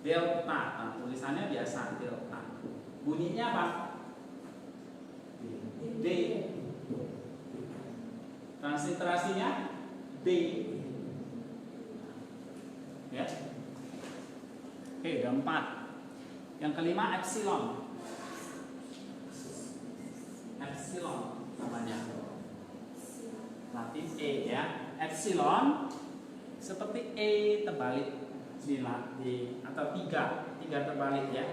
delta, nah, tulisannya biasa delta. Bunyinya apa? D. Transliterasinya D. Ya. Oke, ada 4. Yang kelima epsilon. Epsilon namanya. Latin E ya. Epsilon seperti E terbalik di atau 3 terbalik ya.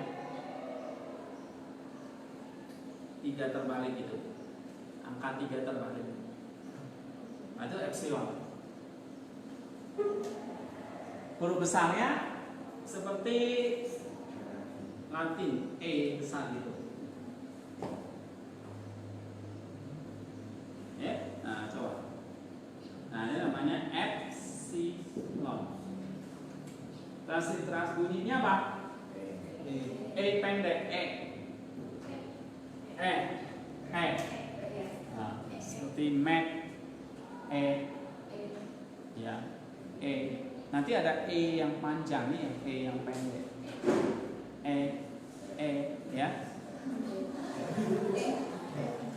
3 terbalik itu. Angka 3 terbalik. Nah, itu epsilon. Huruf besarnya seperti Latin E besar gitu. Ya, nah coba. Nah ini namanya epsilon. Transliterasi bunyinya apa? E pendek E. Nah, seperti Mac E. Ya, E. Nanti ada E yang panjang nih, E yang pendek. Ya.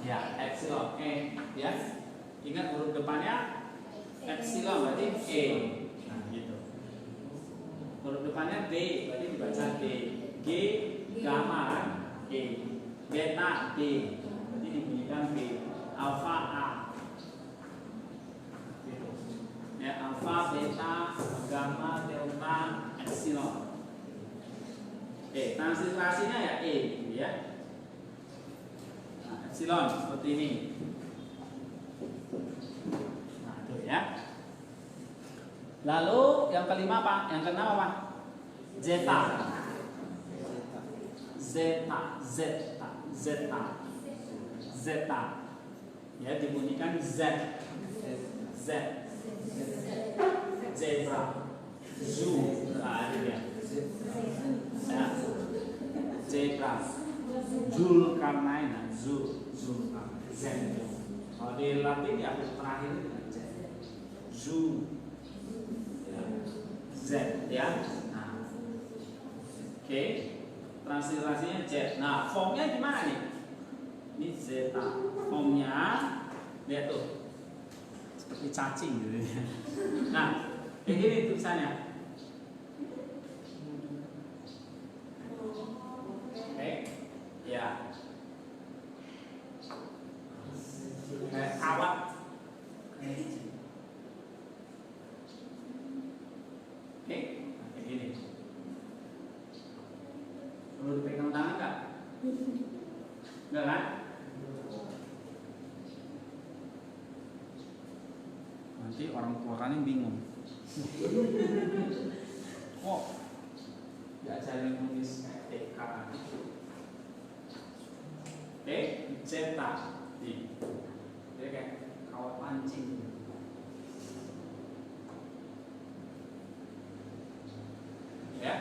Ya, epsilon E ya. Ingat huruf depannya epsilon berarti E. Nah, gitu. Huruf depannya D berarti dibaca D. G gamma kan? E. Beta D berarti dibunyikan B. Alpha A. Gitu. Ya, alpha, beta, gamma, delta, epsilon. Transliterasinya ya E gitu ya. Nah, epsilon seperti ini. Nah, itu ya. Lalu yang kelima apa? Yang keenam apa? Zeta. Zeta. Ya, dibunyikan Z. Zebra. Zoo. Nah, ini dia. Ya. Zebra. Zulkarnain. Z. Kalau di Latin ya terakhir dengan Z. Zoo. Z ya. Nah. Oke. Transliterasinya Z. Nah, formnya gimana nih? Ini zeta. Formnya lihat tuh. Seperti cacing gitu. Nah, kayak gini tulisannya. Oke. Ya. Kayak kawat. Oke, nah, kayak gini. Perlu dipegang tangan nggak? Enggak kan? Nanti orang tua kalian bingung. Kok diajarin nulis TK? Zeta. Jadi kayak kawat pancing. Ya.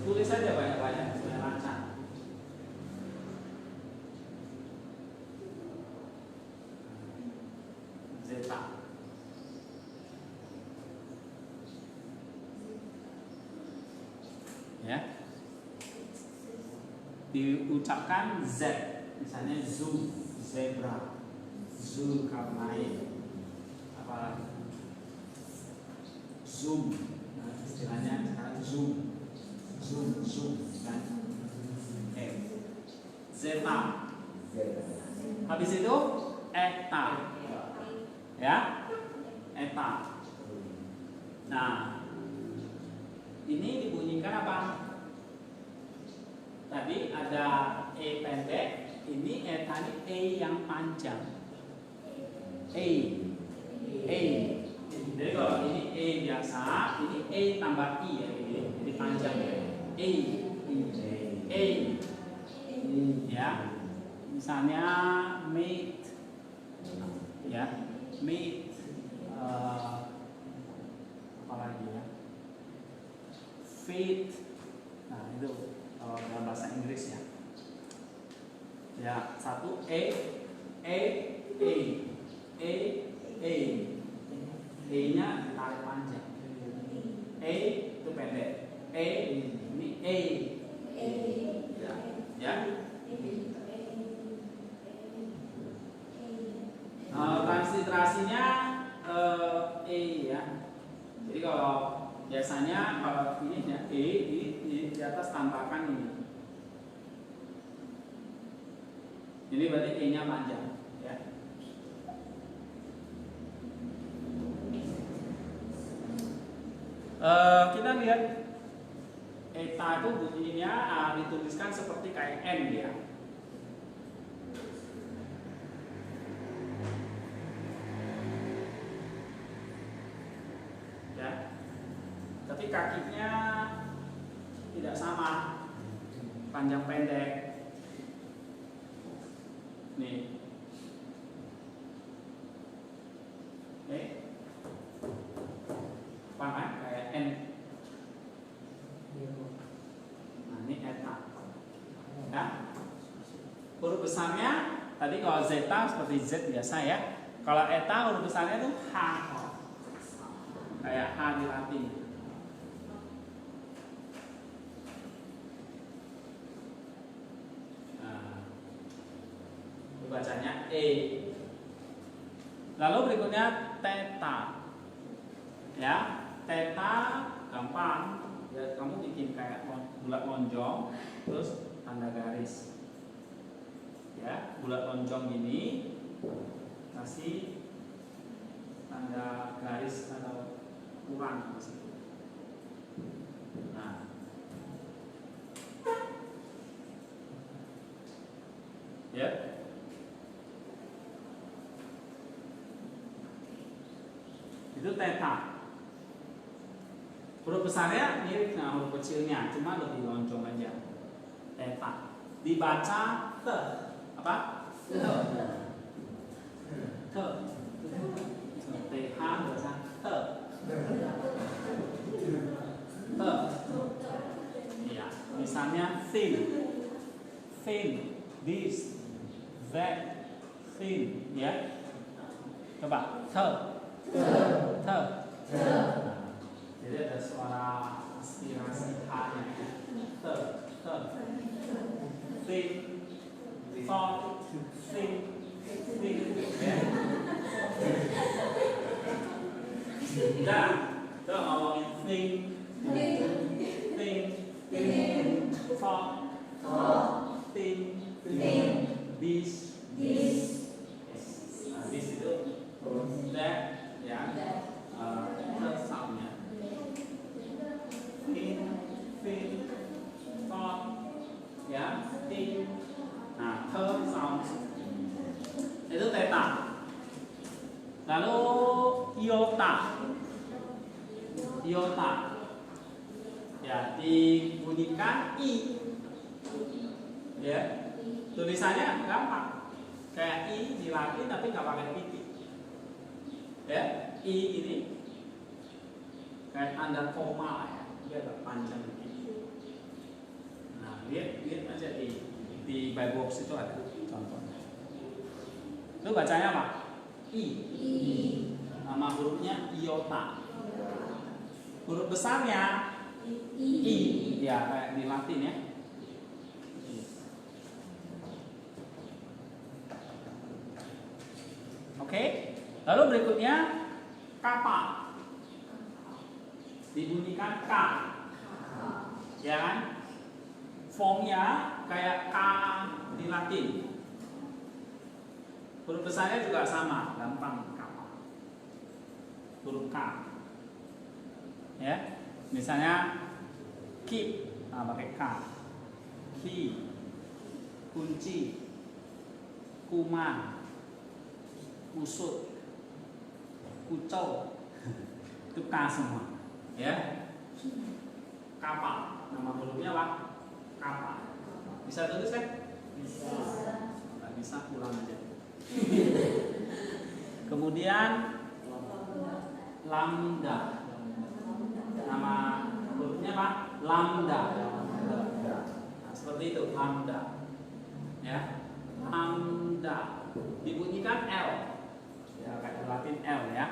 Tulis saja banyak-banyak supaya lancar. Zeta. Ya. Diucapkan Z. Misalnya zoo, zebra, zulkarnain. Apa? Zoom. Nah, istilahnya sekarang zoom kan. Zeta. Habis itu eta. Ya, eta. Nah, ini dibunyikan apa? Tadi ada E pendek, ini eta ini E yang panjang. E. Jadi kalau ini E biasa, ini E tambah I ya, jadi panjang ya. E. Ya. Misalnya meet, ya, meet. Apa lagi ya? Feet. Nah itu dalam bahasa Inggris ya. Ya, satu E-nya ditarik panjang. E itu pendek. Ini E. Ya. Transliterasinya E ya. Jadi kalau biasanya kalau ini ya E di atas tambahkan ini. Ini berarti E-nya panjang ya. Kita lihat eta itu bunyinya dituliskan seperti kayak N ya. Tapi Tapi kakinya tidak sama, panjang pendek. Nih. Oke. Apa kayak N. Nah, ini eta. Ya. Huruf besarnya tadi kalau zeta seperti Z biasa ya. Kalau eta huruf besarnya itu H. Kayak H di Latin. Nah, bacanya E. Lalu berikutnya theta. Ya, theta gampang. Ya, kamu bikin kayak bulat lonjong, terus tanda garis. Ya, bulat lonjong ini kasih tanda garis atau kurang di situ. Nah, ya, itu theta. Huruf besarnya mirip dengan huruf kecilnya, cuma lebih lonjong aja. Theta dibaca te, apa? Te. Te. TH baca te. Te. Iya, misalnya thin, thin, this, that, thin, ya. Coba te, te. Jadi ada suara aspirasi H-nya. Te, te. Thin, thought, think, think, ya. Nah, kita ngomongin think, thought, think, this, nah, this itu that, ya, soundnya. Think, thought, ya, think. Nah, third sound itu theta. Lalu iota, iota, ya dibunyikan i, ya tulisannya gampang, kayak i di Latin tapi nggak pakai titik, ya i ini kayak tanda koma ya, dia agak panjang begini. Nah lihat aja di Bible Box itu ada contohnya. Itu bacanya apa? I. Nama hurufnya iota. Huruf besarnya I. Ya kayak di Latin ya. Oke. Lalu berikutnya kappa. Dibunyikan K. Ya kan? Formnya kayak K di Latin. Huruf besarnya juga sama, gampang kappa. Huruf K. Ya, misalnya keep, nah pakai K. Key, kunci, kuman, kusut, kucau, itu K semua. Ya, kappa. Nama hurufnya apa? Kappa. Bisa tulis kan? Bisa. Nggak bisa pulang aja. Kemudian lambda. Nama hurufnya apa? Lambda. Nah, seperti itu lambda. Ya, lambda. Dibunyikan L. Ya, kayak Latin L ya.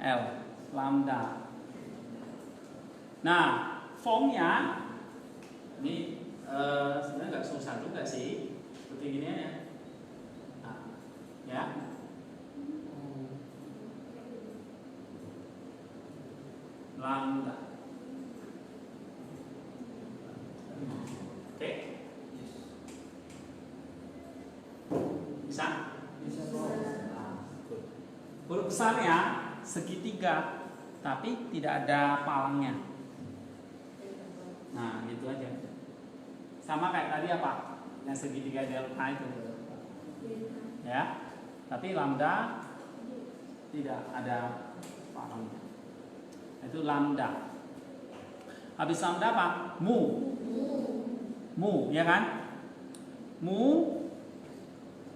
L, lambda. Nah, formnya ini sebenarnya nggak susah juga sih. Seperti gini ya. Nah, ya. Lambda. Oke. Bisa? Bisa. Nah, huruf besarnya segitiga, tapi tidak ada palangnya. Nah, gitu aja. Sama kayak tadi apa? Yang segitiga delta itu. Ya. Tapi lambda tidak ada palangnya. Itu lambda. Habis lambda apa? Mu. Mu, ya kan? Mu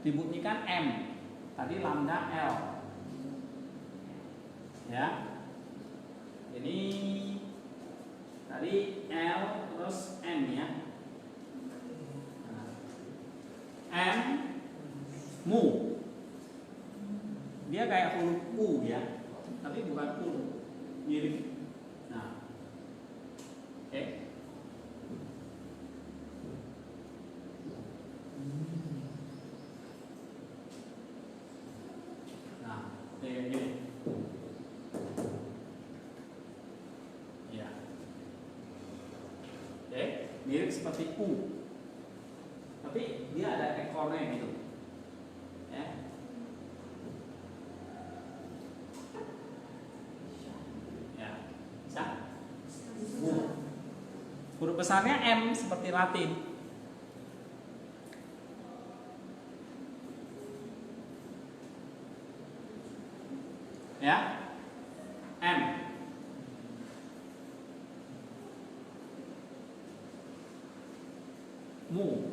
dibunyikan M. Tadi lambda L. Ya. Ini tadi L terus M ya. M mu. Dia kayak huruf U ya. Tapi bukan U. Mirip. Nah. Oke. Nah, kayak gini. Ya. Oke, mirip seperti U. Tapi dia ada ekornya gitu. Ya. Ya. Bisa? U. Huruf besarnya M seperti Latin. Ya. M. Mu.